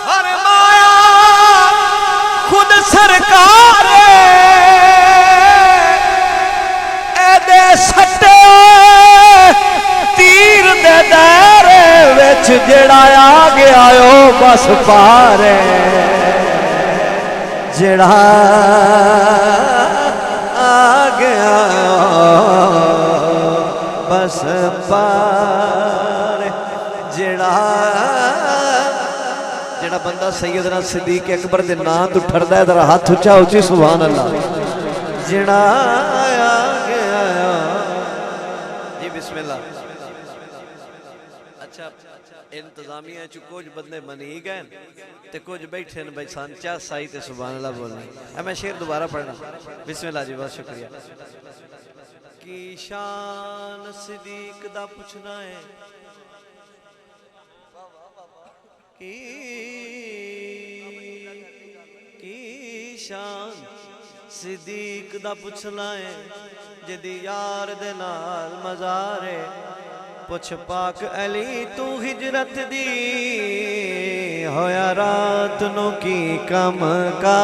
फरमाया खुद सरकार एदे सट्टे तीर दे दायरे विच जेड़ा आ गया ओ बस पार जेड़ा आ गया बस पार जेड़ा जेड़ा बंदा सैयदना सिद्दीक अकबर दे नाम तो ठरदा है जरा हाथ उच्चा उच्ची सुभान अल्लाह जेड़ा आ गया जी बिस्मिल्लाह। अच्छा इंतजामिया च कुछ बंदे मनी गए ते कुछ बैठे न भाई सांचा साई ते सुभान अल्लाह बोलनी है। मैं शेर दोबारा पढ़ना बिस्मिल्लाह जी बहुत शुक्रिया। की शान सिद्दीक दा पुछना है की शान सिद्दीक दा पुछना है जिदी यार दे नाल मज़ारे पुछ पाक अली तू हिजरत दी होया रात नू की कम का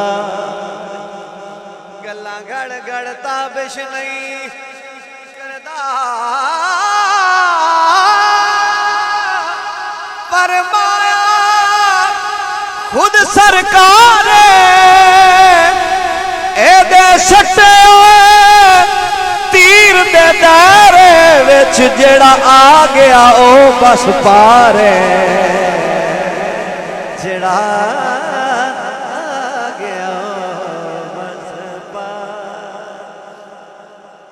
गल्लां घड़ घड़ ताबिश नहीं करदा फरमाया खुद सरकार एदे सट्टे तीर दे दायरे विच जेड़ा आ गया ओ बस पार जेड़ा आ गया ओ बस पार।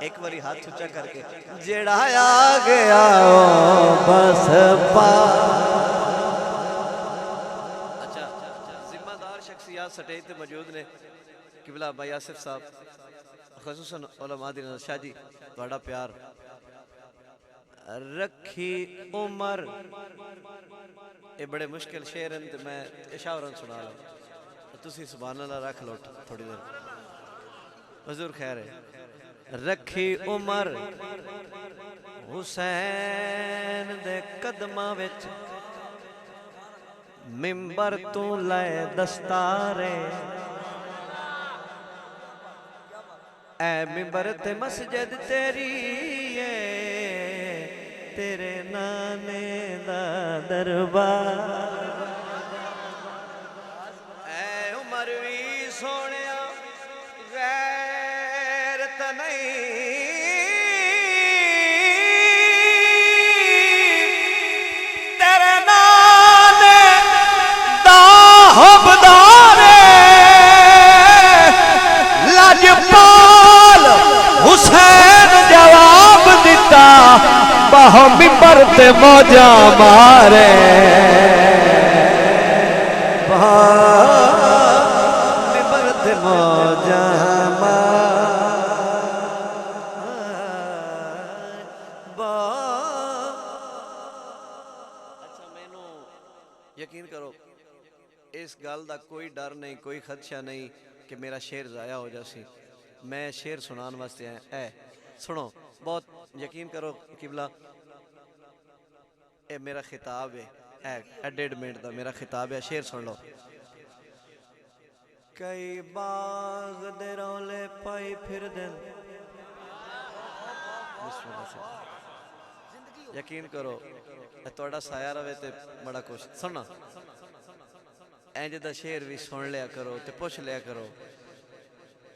एक बारी हाथ ऊंचा करके जेड़ा आ गया ओ बस पार। अच्छा जिम्मेदार शख्सियत स्टेज पे मौजूद ने किबला भाई आसिफ साहब खसूसन उलमा दी नज़र शाह जी बड़ा प्यार रखी उमर ये बड़े मुश्किल शेर हैं तो मैं इशावरन सुना लो तुसी सुभान अल्लाह रख लो थोड़ी देर हुजूर खैर है। रखी उमर हुसैन दे कदमां विच मिंबर तू लै दस्तारे ऐ मिंबर ते मस्जिद तेरी है तेरे नाने दा दरबार ऐ उमर भी सोनिया गैरत नहीं तेरे नाने दा हबदारे लजपाल हुसैन जवाब दिता बाहो मिंबर ते मौजा मारे मिंबर ते मौजा अच्छा मैनू यकीन करो इस गल का कोई डर नहीं कोई खदशा नहीं कि मेरा शेर ज़ाया हो जासी। मैं शेर सुनाने वास्ते आया है सुनो बहुत यकीन करो किबला ये मेरा खिताब है 1.5 मिनट का मेरा खिताब है शेर सुन लो। कई बाग दे रौले पाई फिर दिन यकीन करो थोड़ा साया रवे ते बड़ा कुछ सुनना इंज दा शेर भी सुन लिया करो ते पुछ लिया करो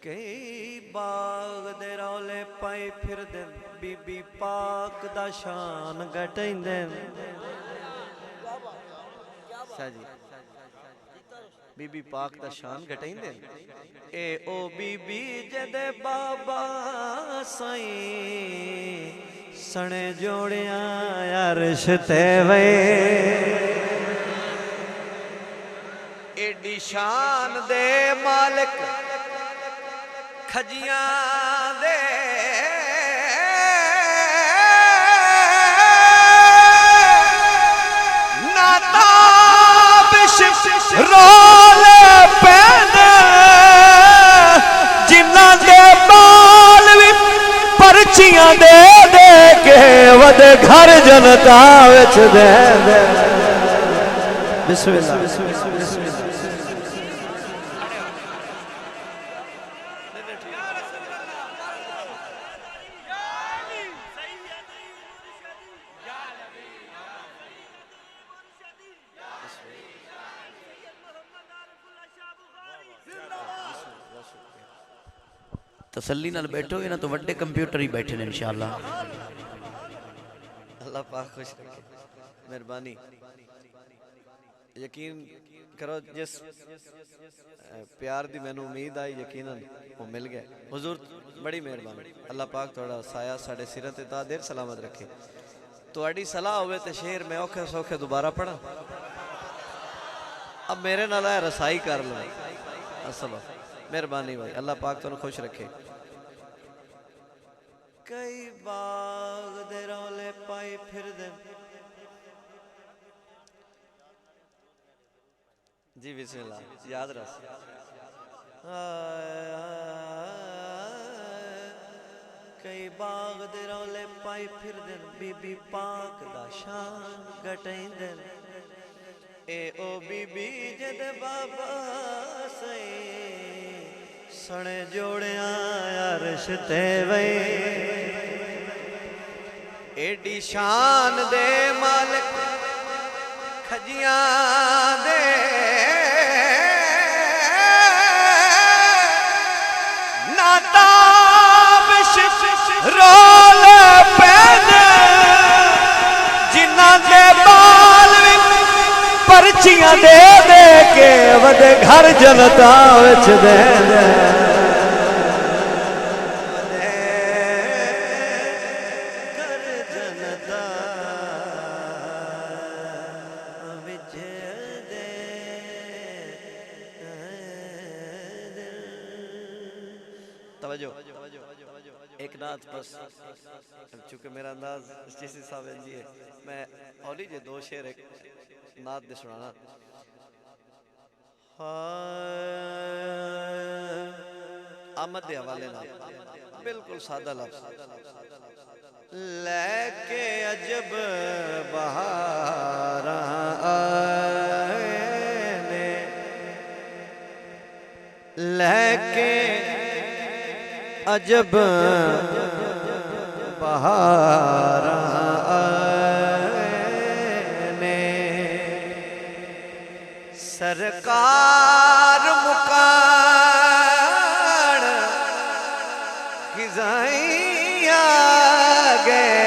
कई बाग दे रौले पाई फिर दे बीबी पाक दा शान घटैंदे जी बीबी पाक दा शान घटैंदे ए ओ बीबी जदे बाबा साईं सने जोड़िया अर्श ते वे एडी शान दे मालिक खजियां दे रोले पैदे जिन्ना दे बाल भी पर्चियां दे दे के वद घर जनता विच दे दे बिस्मिल्लाह तसल्ली नाल बैठोगे ना तो वड्डे कंप्यूटर ही बैठे ने इंशाअल्लाह। अल्लाह पाक खुश रखे मेहरबानी यकीन करो जिस प्यार दी मैनू उम्मीद आई यकीनन वो मिल गया हुजूर बड़ी मेहरबानी अल्लाह पाक थोड़ा साया साढ़े सिर ते ता देर सलामत रखे थोड़ी सलाह होवे ते शेर मैं औखे सौखे दोबारा पढ़ा अब मेरे नाल रसाई कर लो असल मेहरबानी भाई अल्लाह पाक तुहानू खुश रखे कई बाग दे रौले पाई फिर दे जी बिस्मिल्लाह याद रख कई बाग दे रौले पाई फिर दे बीबी पाक दा शान घटैंदे ए ओ बीबी जद बाबा सई सने जोड़िया अर्श ते वे एडी शान दे मालिक खजियां दे नाता रोले पैदे जिन्ना दे बाल भी पर्चियां दे दे के वद घर जनता विच दे दे एक नात बस चूंकि मेरा अंदाज चीसी साहब जी है मैं औली जे दो शेर एक नात दे सुनाना आमद दे हवाले नाल बिल्कुल सादा लफ्ज लेके अजब बहार आए ने लेके अजब बहार ने सरकार मुकान खिजाइया गए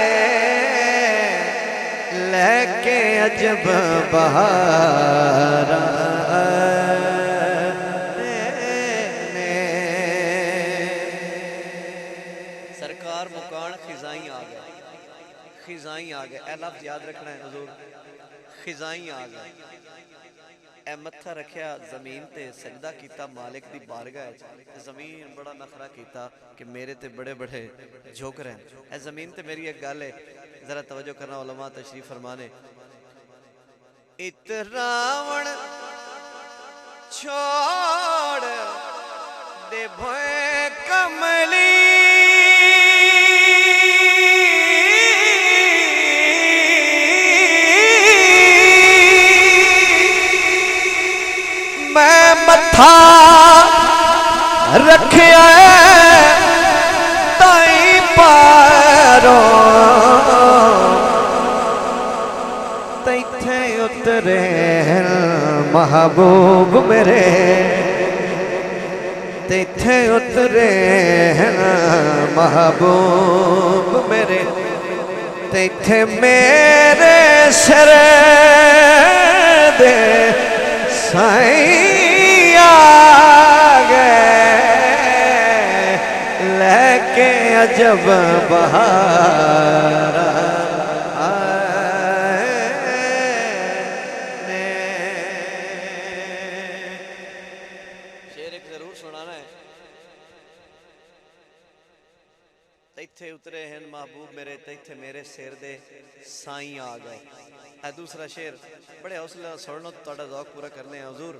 लेके अजब बहार खिजाई आ गए ए लफ्ज याद रखना है हुजूर खिजाई आ गए ए मत्था रखिया जमीन ते सजदा कीता मालिक दी बारगाह जमीन बड़ा नखरा कीता कि मेरे ते बड़े बड़े झोंक रहे हैं ए जमीन ते मेरी एक गल है जरा तवज्जो करना उलमा तशरीफ फरमाने इतरावण छोड़ दे भोए कमली मैं मथा रखिया ताई पारो महबूब मेरे तिथे उतरे हैं महबूब मेरे तिथे मेरे सिर दे साईं आ गए लेके अजब बहार तैथे उतरे हैं महबूब मेरे तैथे मेरे सिर दे साईं आ गए। है दूसरा शेर बड़े हौसले सुन लो तुहाडा ज़ौक पूरा करने हुजूर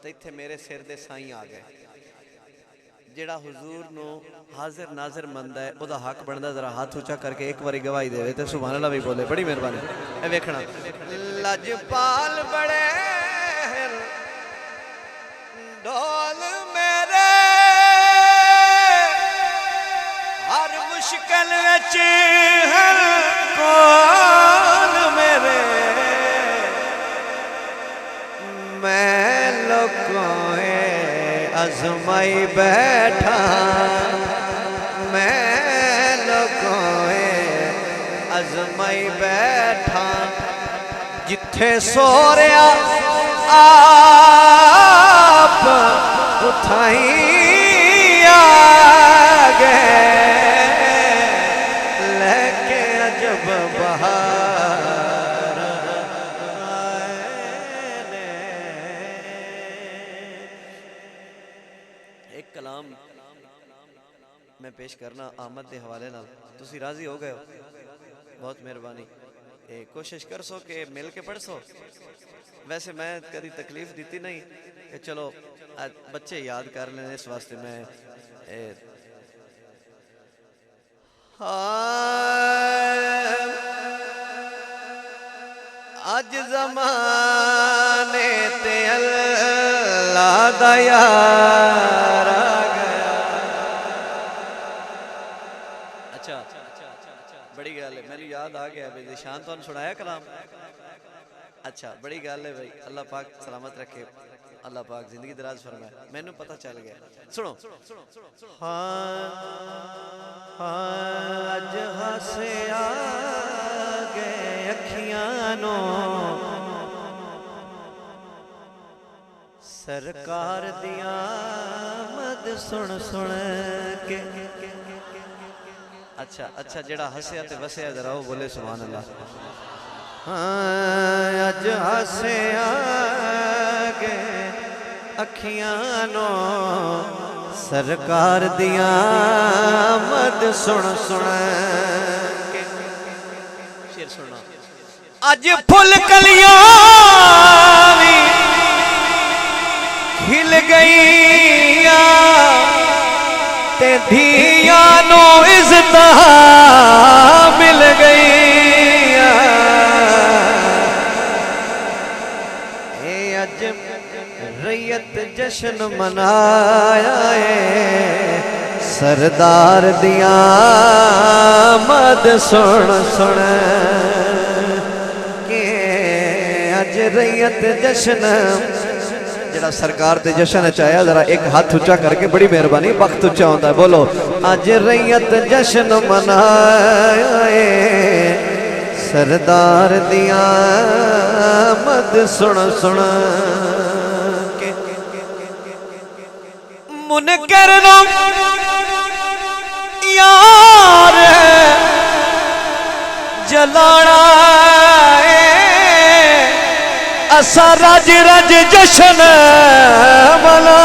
तैथे मेरे सिर दे साईं आ गए। जेड़ा हुजूर नो हाजिर नाजिर मंदा है ओदा हक बनदा जरा हाथ ऊंचा करके एक बारी गवाही देवे ते सुभान अल्लाह भी बोले बड़ी मेहरबानी। ए वेखना लजपाल बड़े ढोल मेरे हर मुश्किल विच हर कोल मेरे मैं लोगों अजमाई बैठा मैं लोगों अजमाई बैठा जिथे सो रहा आप उठाई आ गए लेके अजब बहार एक कलाम मैं पेश करना आमद के हवाले नाल तुसी राजी हो गए हो बहुत मेहरबानी। कोशिश कर सो कि मिल के पढ़ सो। वैसे मैं कभी तकलीफ दी नहीं कि चलो बच्चे याद कर लें इस वास्ते मैं अज ज़माने ते अल्लाह दा यार आ गया। अच्छा बड़ी गल है मैनू याद आ गया भाई निशान तुहानू सुनाया कलाम। अच्छा बड़ी गल है भाई अल्लाह पाक सलामत रखे अल्लाह पाक जिंदगी दराज फरमाए मैनू पता चल गया। सुनो अज हसे आ गए अखियां नो सरकार दिया मद सुन सुन के। अच्छा अच्छा जेड़ा हसया ते वसया जरा वो बोले सुभान अल्लाह। अज हसे आ गए अखियां नो सरकार दिया मद सुन सुन के। शेर सुनना अज फुल कलियां भी खिल गई ते धिया नो इज्जत मिल गई। अज रैयत जश्न मनाया है सरदार दिया मद सुन सुन के। अज रैयत जश्न जरा सरकार दे जश्न चाया जरा एक हाथ ऊंचा करके बड़ी मेहरबानी वक्त ऊंचा होता है बोलो अज रैयत जश्न मनाया है सरदार दिया मद सुन सुन के। मुनकर नो यार जलाना असा रज रज जश्न मना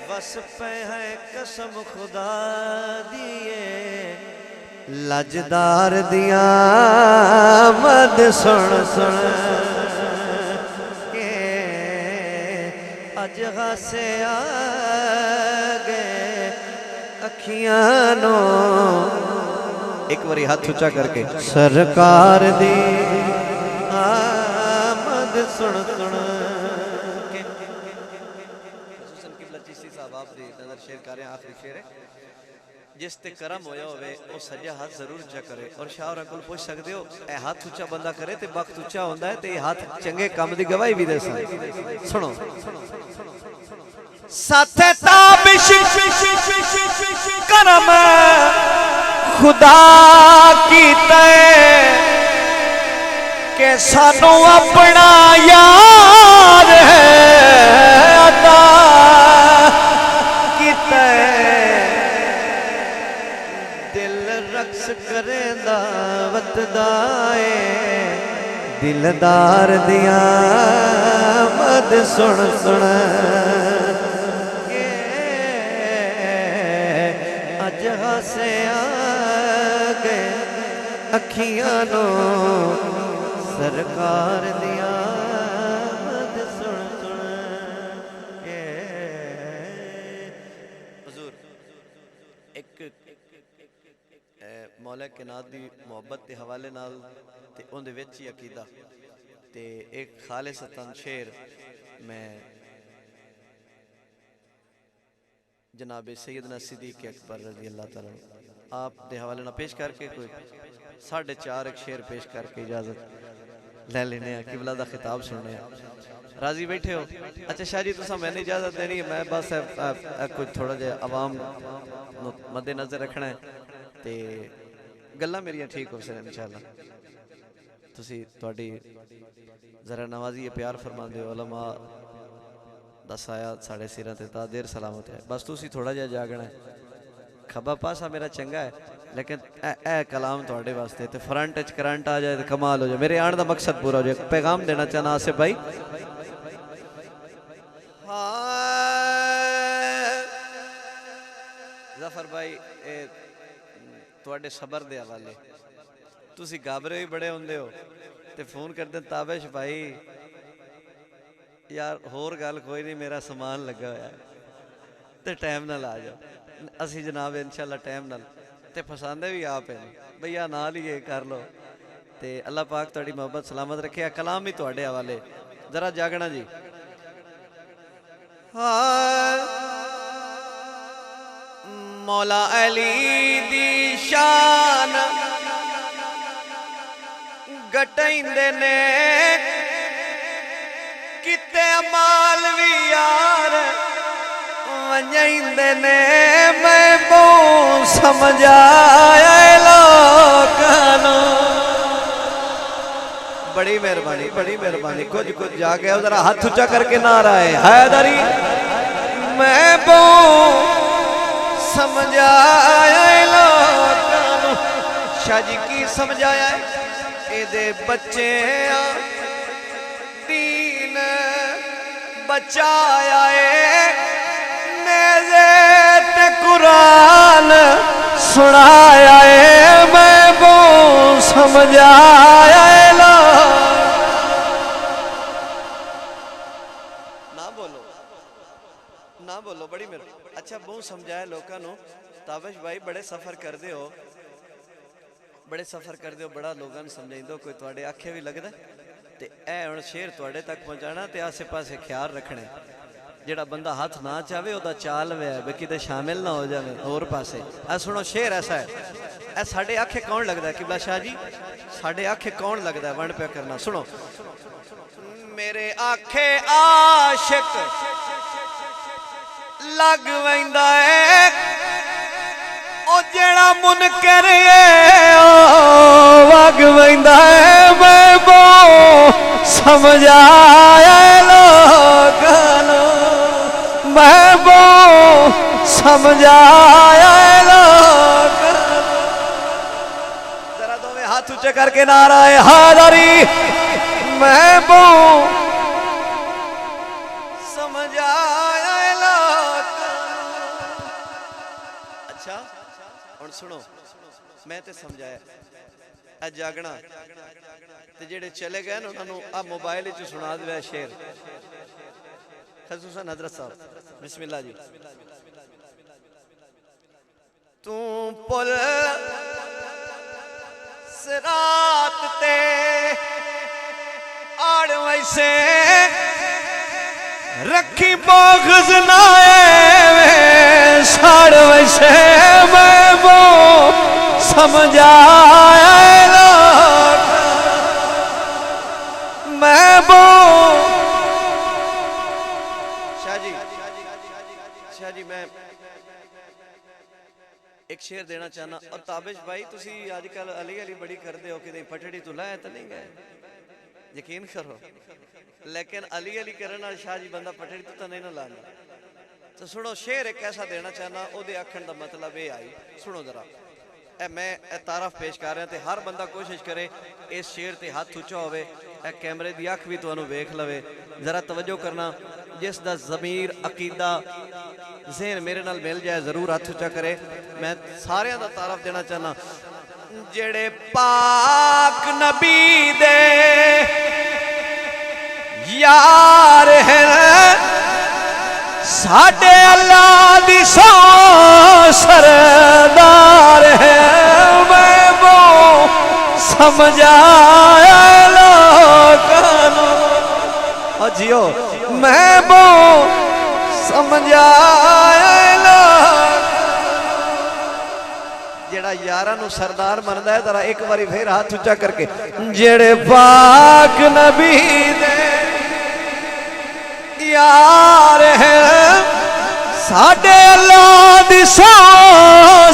बस पे है कसम खुदा दिए लजदार दिया मद सुन सुन के। अज हसे आ गए अखियां नो एक बारी हाथ ऊंचा करके सरकार दी आमद सुन सुन के। हुसैन किबला चिश्ती साहब आप दी नजर शेर कर रहे हैं आखिरी शेर है जिस ते करम होया होवे वो सज्जा हाथ जरूर उच्चा करे। और शाह और अंकुल पूछ सकते हो ए हाथ उच्चा बंदा करे ते वक्त उच्चा होंदा है ते ये हाथ चंगे काम दी गवाही भी दे सन। सुनो साथे ताबिश करम खुदा की तय के सानू अपना यार है अता की तय दिल रक्स करे दावत दाए दिलदार दिया मद सुन सुन अज हसे आ गए अखियां नो सरकार दिया मद सुन सुन के हुजूर एक मौला कायनात दी मोहब्बत के हवाले नाल ते उहदे विच ही अकीदा ते एक खालिसतन शेर मैं जनाब सैयदना सिद्दीक अकबर रज़ी अल्लाह तआला आप दे हवाले ना पेश करके कोई 4.5 एक शेर पेश करके इजाजत ले लेने किबला दा खिताब सुनने राजी बैठे हो। अच्छा शाह जी तुसा मैंने इजाजत देनी है मैं बस कुछ थोड़ा जिहा आवाम मद्देनजर रखना है ते गल्लां मेरियां ठीक हो सकन इंशाअल्लाह। तुसी तुहाडी जरा नवाजी प्यार फरमांदे हो उलमा दा साया साढ़े सिरां ते ता देर सलामत है। बस तुसी थोड़ा जिहा जागना है। खब्बा पासा मेरा चंगा है लेकिन ए कलाम थोड़े वास्ते ते फ्रंट च करंट आ जाए तो कमाल हो जाए। मेरे आने का मकसद पूरा हो जाए। पैगाम देना चाहना आसिफ भाई जफर भाई थोड़े सबर दे हवाले तुसी घाबरे भी बड़े होंदे हो ते फोन करते ताबिश भाई यार होर गल कोई नहीं मेरा समान लगा होया ते टाइम नाल आ जाओ असी जनाब इंशाअल्लाह टाइम नाल ते फसांदे भी आप हैं भैया नाल ही ये कर लो ते अल्लाह पाक तुहाडी मोहब्बत सलामत रखे। कलाम भी तुहाडे हवाले जरा जागना जी। मौला अली दी शान गटाइंदे ने किते मालवी यार वंजाइंदे ने मैं बो समझाया लोकां बड़ी मेहरबानी कुछ जा गया जरा हाथ ऊंचा करके नारा है हैदरी मैं बो समझाया लोकां। शाह जी की समझाया एदे बच्चे दीन बचाया ते कुरान सुनाया मैं वो समझाया ना बोलो बड़ी मेरे अच्छा बहुत समझाया लोगों को। ताबिश भाई बड़े सफर करते हो बड़ा लोगों ने समझाइंदो कोई तुहाडे आखे भी लगदा ते ए हुण शेर तुहाडे तक पहुंचाना ते आसे पासे ख्याल रखना जेड़ा बंदा हाथ ना चाहे ओदा चाल वे किते शामिल ना हो जाए होर पासे। आ सुनो शेर ऐसा है ए साडे आखे कौन लगदा किबला शाह जी साडे आखे कौन लगदा वंड पे करना सुनो। मेरे आखे आशिक लग वैंदा है ओ जेड़ा मुनकर वग वैंदा है मैं वो समझाया लोकां मैं वो समझाया लोकां। जरा दोवें हाथ ऊंचे करके नारा है हाज़री मैं वो समझाया लोकां। अच्छा हुण सुनो मैं ते समझाया आ जागना ते जेड़े चले गए ना उन्होंने आ मोबाइल च सुना दिया शेर खसूसन हजरत साहब बिस्मिल्लाह जी। तू पुल सिरात ते आड़ वैसे रखी बोगज नाए साड़ वैसे मैं वो समझाए मैं वो शाह जी मैं एक शेर देना चाहना। और ताबिश भाई तुसी आजकल अली अली बड़ी करते हो कि पटड़ी तो लाया तो नहीं गए, यकीन करो, लेकिन अली अली करने वाले शाह जी बंदा पटड़ी तो नहीं ना लाना। तो सुनो शेर एक ऐसा देना चाहना, ओदे आखण दा मतलब ये आई, सुनो जरा मैं तारफ पेश कर रहा ते हर बंदा कोशिश करे इस शेर ते हाथ उच्चा होवे, कैमरे दी अख भी तुहानू वेख लवे, जरा तवज्जो करना। जिस दा ज़मीर अकीदा ज़हन मेरे नाल मिल जाए जरूर हाथ उच्चा करे। मैं सारे दा तारफ देना चाहना। जेड़े पाक नबी दे यार है साडे अल्लाह दी सौ सरदार है, मैं वो समझाया लोगों जियो, मैं वो समझाया जेड़ा यारा नू सरदार मनदा है। जरा एक बारी फिर हाथ उच्चा करके जेड़े पाक नबी दे यार है साडे अल्लाह दी सौ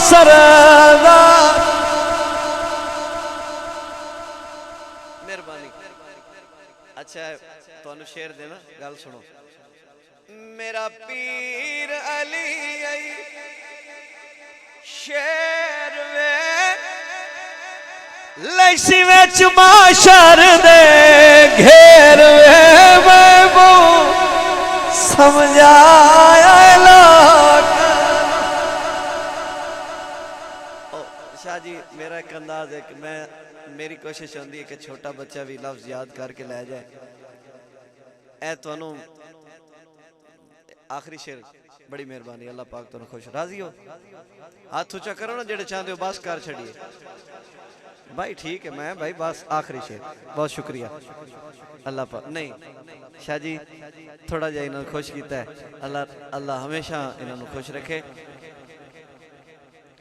सरदार। मेहरबानी। अच्छा तुहानू शेर देना, गल सुनो। मेरा पीर अली आई शेर वे लैसी विच माशर दे घेर वे मैं वो समझाया लोग। शाह जी मेरा एक अंदाज है कि मैं मेरी कोशिश होती है कि छोटा बच्चा भी लफ्ज याद करके लै जाए। ए तुहानू आखिरी शेर, बड़ी मेहरबानी, अल्लाह पाक तुहानू खुश। राजी हो? हाथ ऊंचा करो ना जेड़े चाहते हो, बस कर छड़िए भाई। ठीक है मैं भाई बस आखिरी शेर। बहुत शुक्रिया अल्लाह पाक। नहीं शाह जी थोड़ा जा इन्होंने खुश किया है, अल्लाह अल्लाह हमेशा इन्होंने खुश रखे।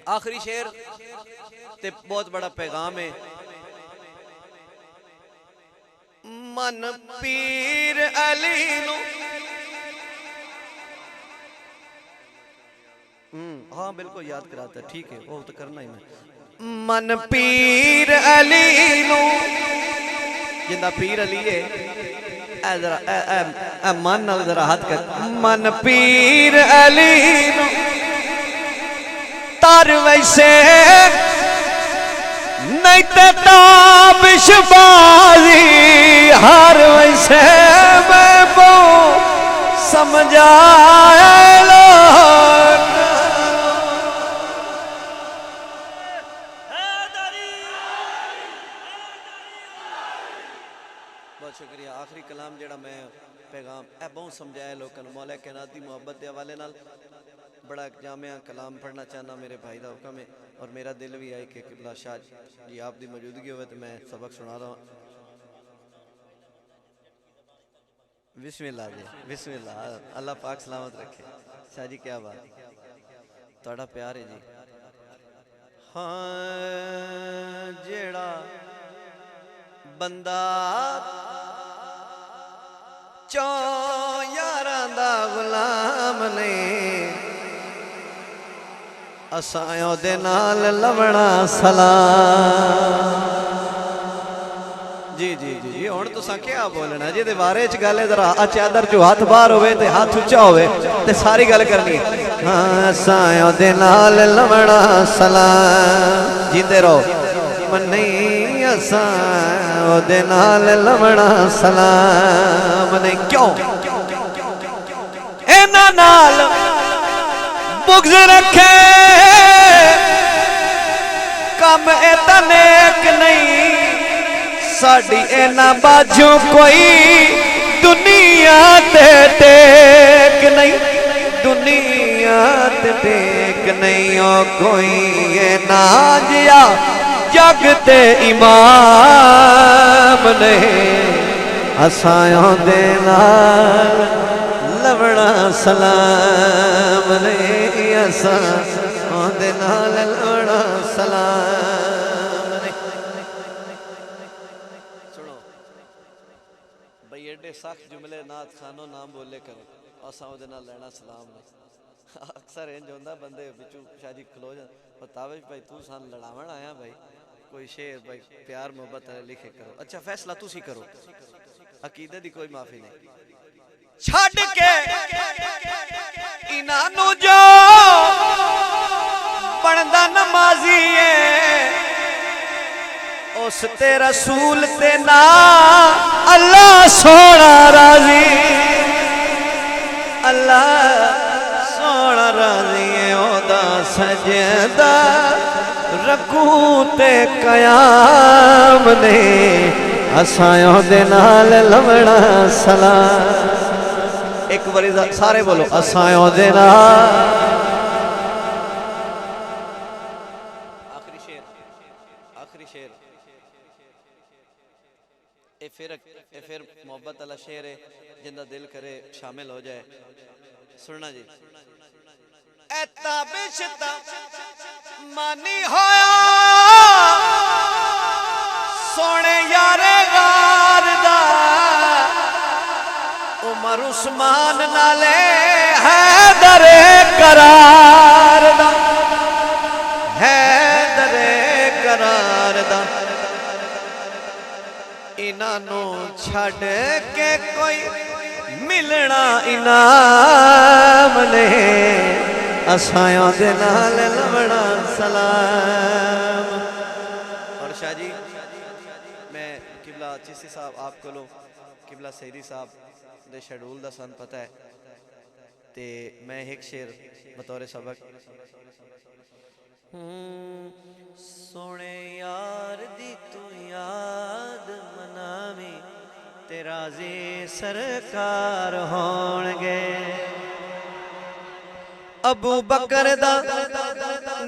आखिरी शेर ते बहुत बड़ा पैगाम है। मन पीर अली नू हाँ बिल्कुल याद कराता, ठीक है वो तो करना ही मैं। मन पीर अली नू जिंदा पीर अली है जरा मन नाल जरा हाथ कर। मन पीर अली नू तार वैसे नहीं ते ताबिश बाजी हर वैसे मैं वो समझाया लोग। बहुत शुक्रिया। आखिरी कलाम जेड़ा मैं पैगाम ए बहुत समझाया लोगों को मौला कायनात दी मोहब्बत के हवाले नाल बड़ा जामिया कलाम पढ़ना चाहना मेरे भाई का हुक्म है। और मेरा दिल भी है कि किबला शाह जी आप दी मौजूदगी हो तो मैं सबक सुना रहा हूँ। बिस्मिल्लाह जी बिस्मिल्लाह, अल्लाह पाक सलामत रखे। शाह जी क्या बात, थोड़ा प्यार है जी। हाँ जेड़ा बंदा चौ यारां दा गुलाम ने असां दे नाल लवणा सलाम। जी जी जी जी हुण तुसां क्या बोलना जिहदे बारे च गल है, जरा चादर चो हाथ बाहर होवे ते हाथ उच्चा होवे ते सारी गल करनी है। हाँ असां दे नाल लवणा सलाम, जींदे रहो मन नहीं असां दे नाल लवणा सलाम नहीं। क्यों इन्हां नाल बुग़्ज़ रखे कम इतना नेक नहीं साड़ी इन्हां बाजू कोई दुनिया ते टेक नहीं, दुनिया ते टेक नहीं। ओ कोई ना जिया जग ते इमाम नहीं असां दे नाल लवड़ा सलाम ने असा ओदे नाल लवड़ा सलाम ने। सुनो भाई एडे सख्त जुमले नात खानो नाम बोले करो असा ओदे नाल लेना सलाम ने। अक्सर इंज होंदा बंदे बिचू शादी खलो जा बतावे भाई तू सान लड़ावण आया भाई कोई शेर भाई प्यार मोहब्बत लिखे करो। अच्छा फैसला तुसी करो अकीदे दी कोई माफी नहीं। छड़ के इन्हां नू जो बनदा नमाजी है उस ते रसूल ते ना अल्लाह सोना राजी। अल्लाह सोना राजी है ओदा सजदा रकू ते कयाम ने असायों दे नाल लवड़ा सलाम। एक बारी सारे बोलो असायों दे नाल। आखिरी शेर ए फिर मोहब्बत वाला शेर है जिंदा दिल करे शामिल हो जाए। सुनना जी एता बिशता मानी होया सोने यारे गार दा उमर उस्मान नाले हैदरे करार दा हैदरे करार दा। इन्हां नू छड़ के कोई मिलना इनाम ने असायों दे नाल लवड़ा सलाम। और शाह जी मैं किबला चिश्ती साहब आपको लो किबला सईदी साहब दे शेड्यूल दा सन पता है ते मैं एक शेर बतौर सबक। सोने यार दी तू याद मनावी तेरा जी सरकार होणगे। अबू बकर दा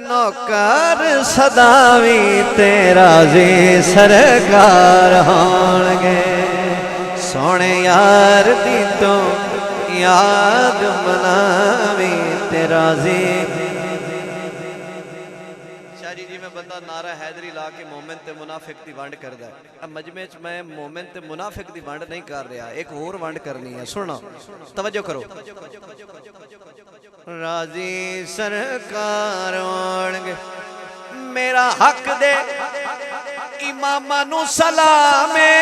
नौकर सदावी तेरा जी सरकार होणगे। सोने यार दी तो याद मनावी तेरा जी। शाहजी जी मैं बंदा नारा हैदरी ला के मोमिन ते मुनाफिक दी वंड करदा है। अब मजमे च मैं मोमिन ते मुनाफिक दी वंड नहीं कर रहा एक होर वंड करनी है। सुनो तवज्जो करो। राजी सरकार होणगे मेरा हक दे इमामा नू सलामे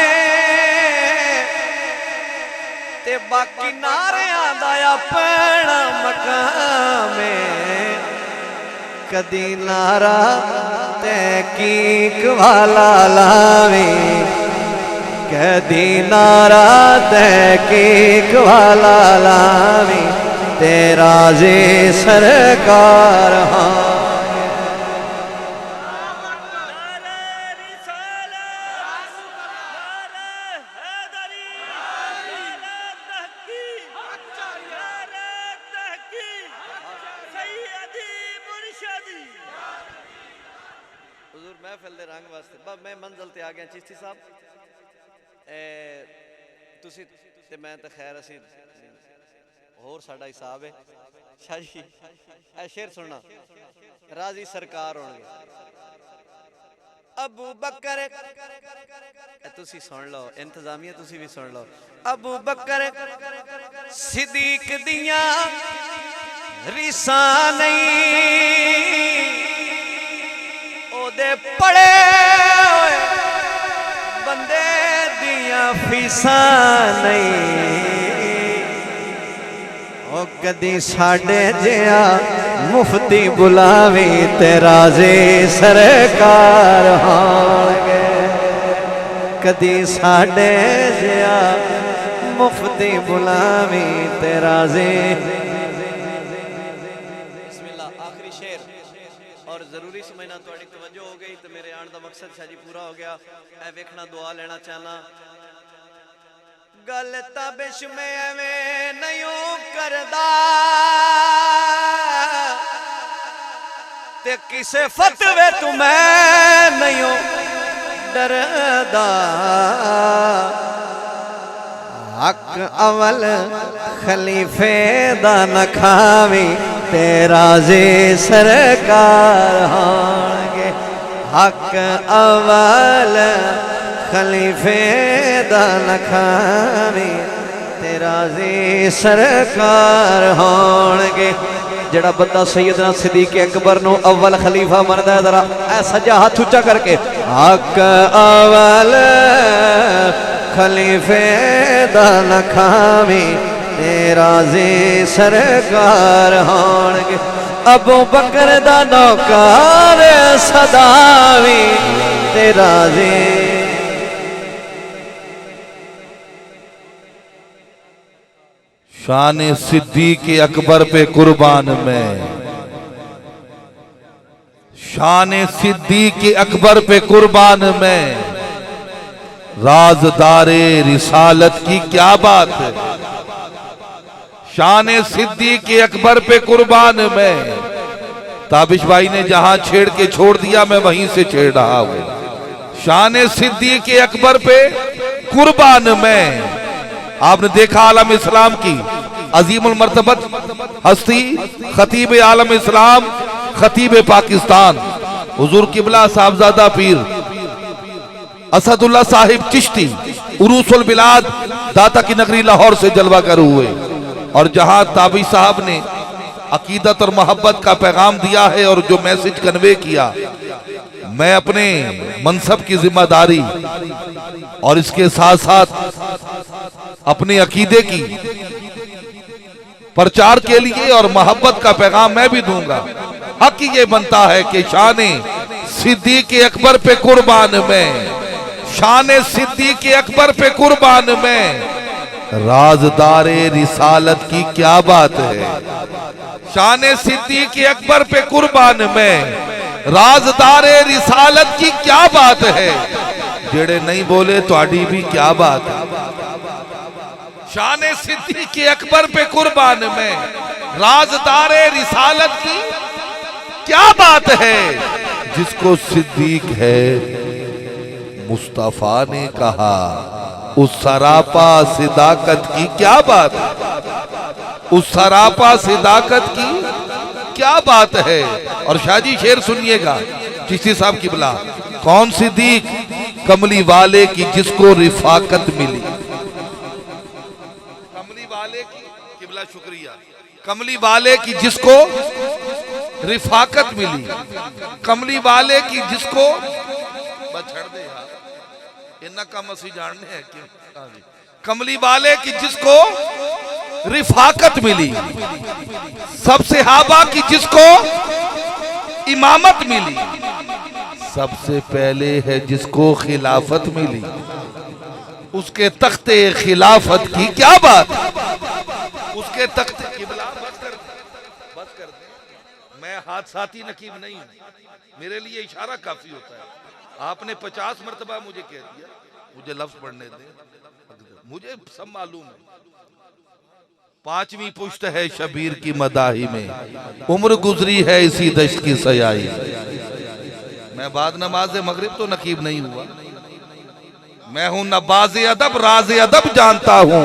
ते बाकी नारियां दा अपना मकामे। कदी नारा तहकीक वाला लावे कदी नारा तहकीक वाला लावे तेरा जे सरकार। हाँ महफिल दे रंग वास्ते बस मैं मंजिल ते आ गया। चिश्ती साहब तुसी ते मैं ते खैर असी होर साडा हिसाब है। शाह जी ए शेर सुनना राजी सरकार होणगे। अबू बकर तुसी सुन लो इंतजामिया तुसी भी सुन लो। अबू बकर सिद्दीक दियां रिसा नहीं ओदे पड़े बंदे दियां फीसा नहीं। ओ कदी साडे जिया मुफ्ती बुलावी तेरा जे सरकार होणगे। कदी साडे जिया मुफ्ती बुलावी तेरा जे। बिस्मिल्लाह आखिरी शेर और जरूरी समझना थोड़ी तवज्जो हो गई तो मेरे आने का मकसद शाह जी पूरा हो गया। ऐ वेखना दुआ लेना चाहना गल तबिश में एवें नहीं करदा ते किसे फतवे तू मैं नहीं डरदा। हक अवल खलीफे दा न खावी तेरा जे सरकार होंगे। हक अवल खलीफे दा न खावी तेरा जे सरकार होंगे। जड़ा बंदा सैयदना सिद्दीक अकबर नो अव्वल खलीफा मनदा है, जरा ऐ सज्जा हाथ ऊंचा करके हक अव्वल खलीफे दा न खावी तेरा जी सरकार होंगे। अबू बकर दा नौकर सदावी तेरा जी। शान सिद्दीक अकबर पे कुर्बान मैं, शान सिद्दीक अकबर पे कुर्बान मैं, राज़दारे रिसालत की क्या बात है। शान सिद्दीक अकबर पे कुर्बान मैं, ताबिश भाई ने जहां छेड़ के छोड़ दिया मैं वहीं से छेड़ रहा हूं। शान सिद्दीक अकबर पे कुर्बान मैं। आपने देखा आलम इस्लाम की अजीमुल मर्तबत हस्ती खतीब आलम इस्लाम, खतीब पाकिस्तान हुजूर किबला साहबजादा पीर असदुल्ला साहिब चिश्ती उरूसुल बिलाद दाता की नगरी लाहौर से जलवा कर हुए। और जहां ताबी साहब ने अकीदत और मोहब्बत का पैगाम दिया है और जो मैसेज कन्वे किया, मैं अपने मनसब की जिम्मेदारी और इसके साथ साथ अपने अकीदे की प्रचार के लिए और मोहब्बत का पैगाम मैं भी दूंगा। हक ये बनता है कि शान सिद्दीक अकबर पे कुर्बान मैं, शान सिद्दीक अकबर पे कुर्बान मैं, राज़दारे रिसालत की क्या बात है। शान सिद्दीक अकबर पे कुर्बान मैं, राज़दारे रिसालत की क्या बात है। जेड़े नहीं बोले तुहाडी भी क्या बात है। शान सिद्दीक अकबर पे कुर्बान में, राज़दारे रिसालत की क्या बात है। जिसको सिद्दीक है मुस्तफा ने कहा, उस सरापा सिदाकत की क्या बात है। उस सरापा सिदाकत की क्या बात है। और शाहजी शेर सुनिएगा चिश्ती साहब की बिला, कौन सिद्दीक, कमली वाले की जिसको रिफाकत मिली। कमली वाले की किबला शुक्रिया, कमली वाले की जिसको रिफाकत मिली, कमली वाले की जिसको छड़ दे यार इन्ना कम असी जानने हैं क्यों। कमली वाले की जिसको रिफाकत मिली, सबसे हाबा की जिसको इमामत मिली, सबसे पहले है जिसको खिलाफत मिली, उसके तख्ते खिलाफत की क्या बात। उसके तख्ते बस कर दे। मैं हादसाती नकीब नहीं हूं, मेरे लिए इशारा काफी होता है। आपने 50 मरतबा मुझे कह दिया, मुझे लफ्ज पढ़ने दे, मुझे सब मालूम है। 5वीं पुश्त है शबीर की मदाही में, उम्र गुजरी है इसी दश्त की सयाई। मैं बाद नमाज मगरिब तो नकीब नहीं हुआ, मैं हूं नबाज अदब, राज अदब जानता हूं,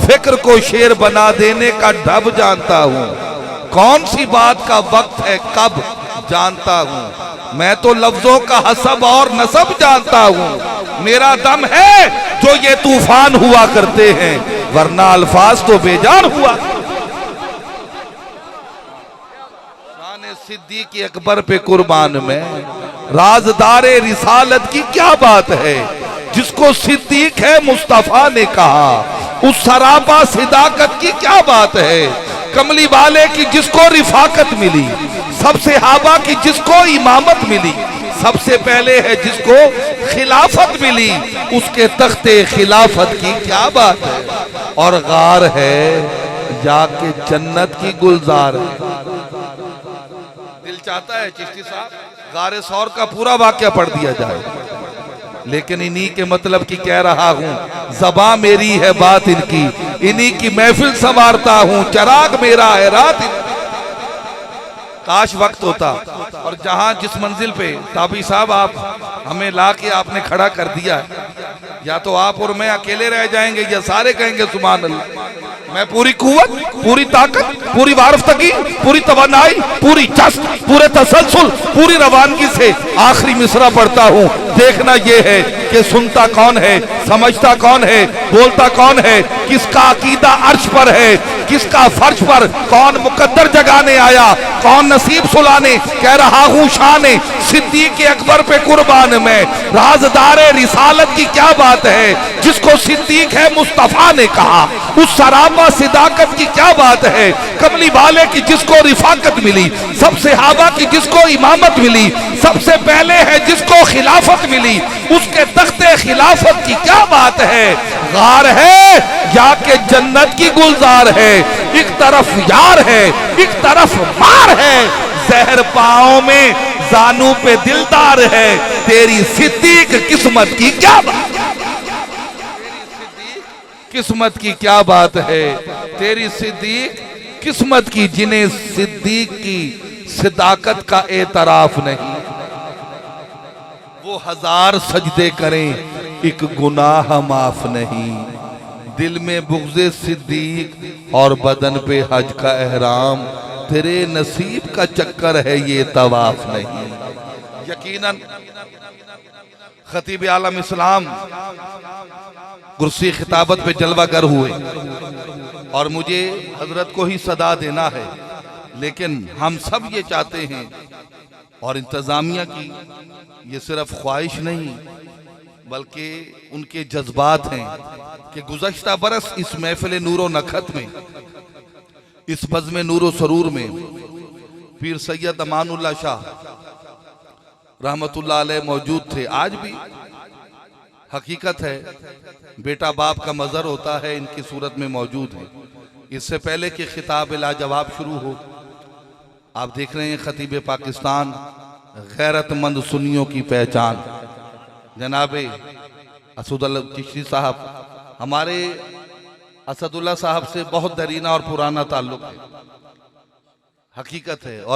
फिक्र को शेर बना देने का ढब जानता हूं, कौन सी बात का वक्त है कब जानता हूं, मैं तो लफ्जों का हसब और नसब जानता हूं, मेरा दम है जो ये तूफान हुआ करते हैं, वरना अल्फाज तो बेजान हुआ। शान सिद्दीक अकबर पे कुर्बान में, राज़दारे रिसालत की क्या बात है। जिसको सिद्दीक है मुस्तफा ने कहा, उस सरापा सिदाकत की क्या बात है। कमली वाले की जिसको रिफाकत मिली, सबसे हाबा की जिसको इमामत मिली, सबसे पहले है जिसको खिलाफत मिली, उसके तख्ते खिलाफत की क्या बात है। और गार है जाके जन्नत की गुलजार है। दिल चाहता है चिश्ती साहब गारे सौर का पूरा वाक्य पढ़ दिया जाए, लेकिन इन्हीं के मतलब की कह रहा हूं, ज़बां मेरी है बात इनकी, इन्हीं की महफिल संवारता हूं, चराग मेरा है रात। काश वक्त होता। और जहां जिस मंजिल पे ताबी साहब आप हमें ला के आपने खड़ा कर दिया है, या तो आप और मैं अकेले रह जाएंगे या सारे कहेंगे सुभान अल्लाह। मैं पूरी कुव्वत, पूरी ताकत, पूरी वारफ्तगी, पूरी तवानाई, पूरी जस्त, पूरे तसलसल, पूरी रवानगी से आखिरी मिसरा पढ़ता हूँ। देखना यह है कि सुनता कौन है, समझता कौन है, बोलता कौन है, किसका अकीदा अर्श पर है, किसका फर्श पर, कौन मुकद्दर जगाने आया, कौन नसीब सुलाने। कह रहा हूँ शान सिद्दीक अकबर पे कुर्बान में, राजदारे रिसालत की क्या बात है, जिसको सिद्दीक है मुस्तफा ने कहा। उस सरापा सिदाकत की क्या बात है, कमली वाले की जिसको रिफाकत मिली, सब सहाबा की जिसको इमामत मिली, सबसे पहले है जिसको खिलाफत मिली, उसके तख्ते खिलाफत की क्या बात है। गार है या के जन्नत की गुलजार है, एक तरफ यार है, एक तरफ मार है, जहर पाँव में जानू पे दिलदार है, तेरी सिद्दीक किस्मत की क्या बात, किस्मत की क्या बात है, तेरी सिद्दीक किस्मत की, जिन्हें सिद्दीक की सिदाकत का एतराफ नहीं, वो हजार सजदे करें एक गुनाह माफ नहीं। दिल में बुग़्ज़े सिद्दीक और बदन पे हज का एहराम, तेरे नसीब का चक्कर है ये तवाफ नहीं। यकीनन खतीब आलम इस्लाम कुर्सी खिताबत पे जलवागर हुए और मुझे हजरत को ही सदा देना है, लेकिन हम सब ये चाहते हैं और इंतजामिया की ये सिर्फ ख्वाहिश नहीं बल्कि उनके जज्बात हैं कि गुज़श्ता बरस इस महफिल नूरो नखत में, इस बज़्म नूरो सरूर में पीर सैयद अमानुल्लाह शाह रहमतुल्लाह अलैह मौजूद थे। आज भी हकीकत है बेटा बाप का मज़र होता है, इनकी सूरत में मौजूद है। इससे पहले कि खिताब लाजवाब शुरू हो, आप देख रहे हैं खतीब पाकिस्तान, गैरतमंद सुन्नियों की पहचान, जनाबे असदुल्लाह चिश्ती साहब, हमारे असदुल्लाह साहब से बहुत दरीना और पुराना ताल्लुक है, हकीकत है। और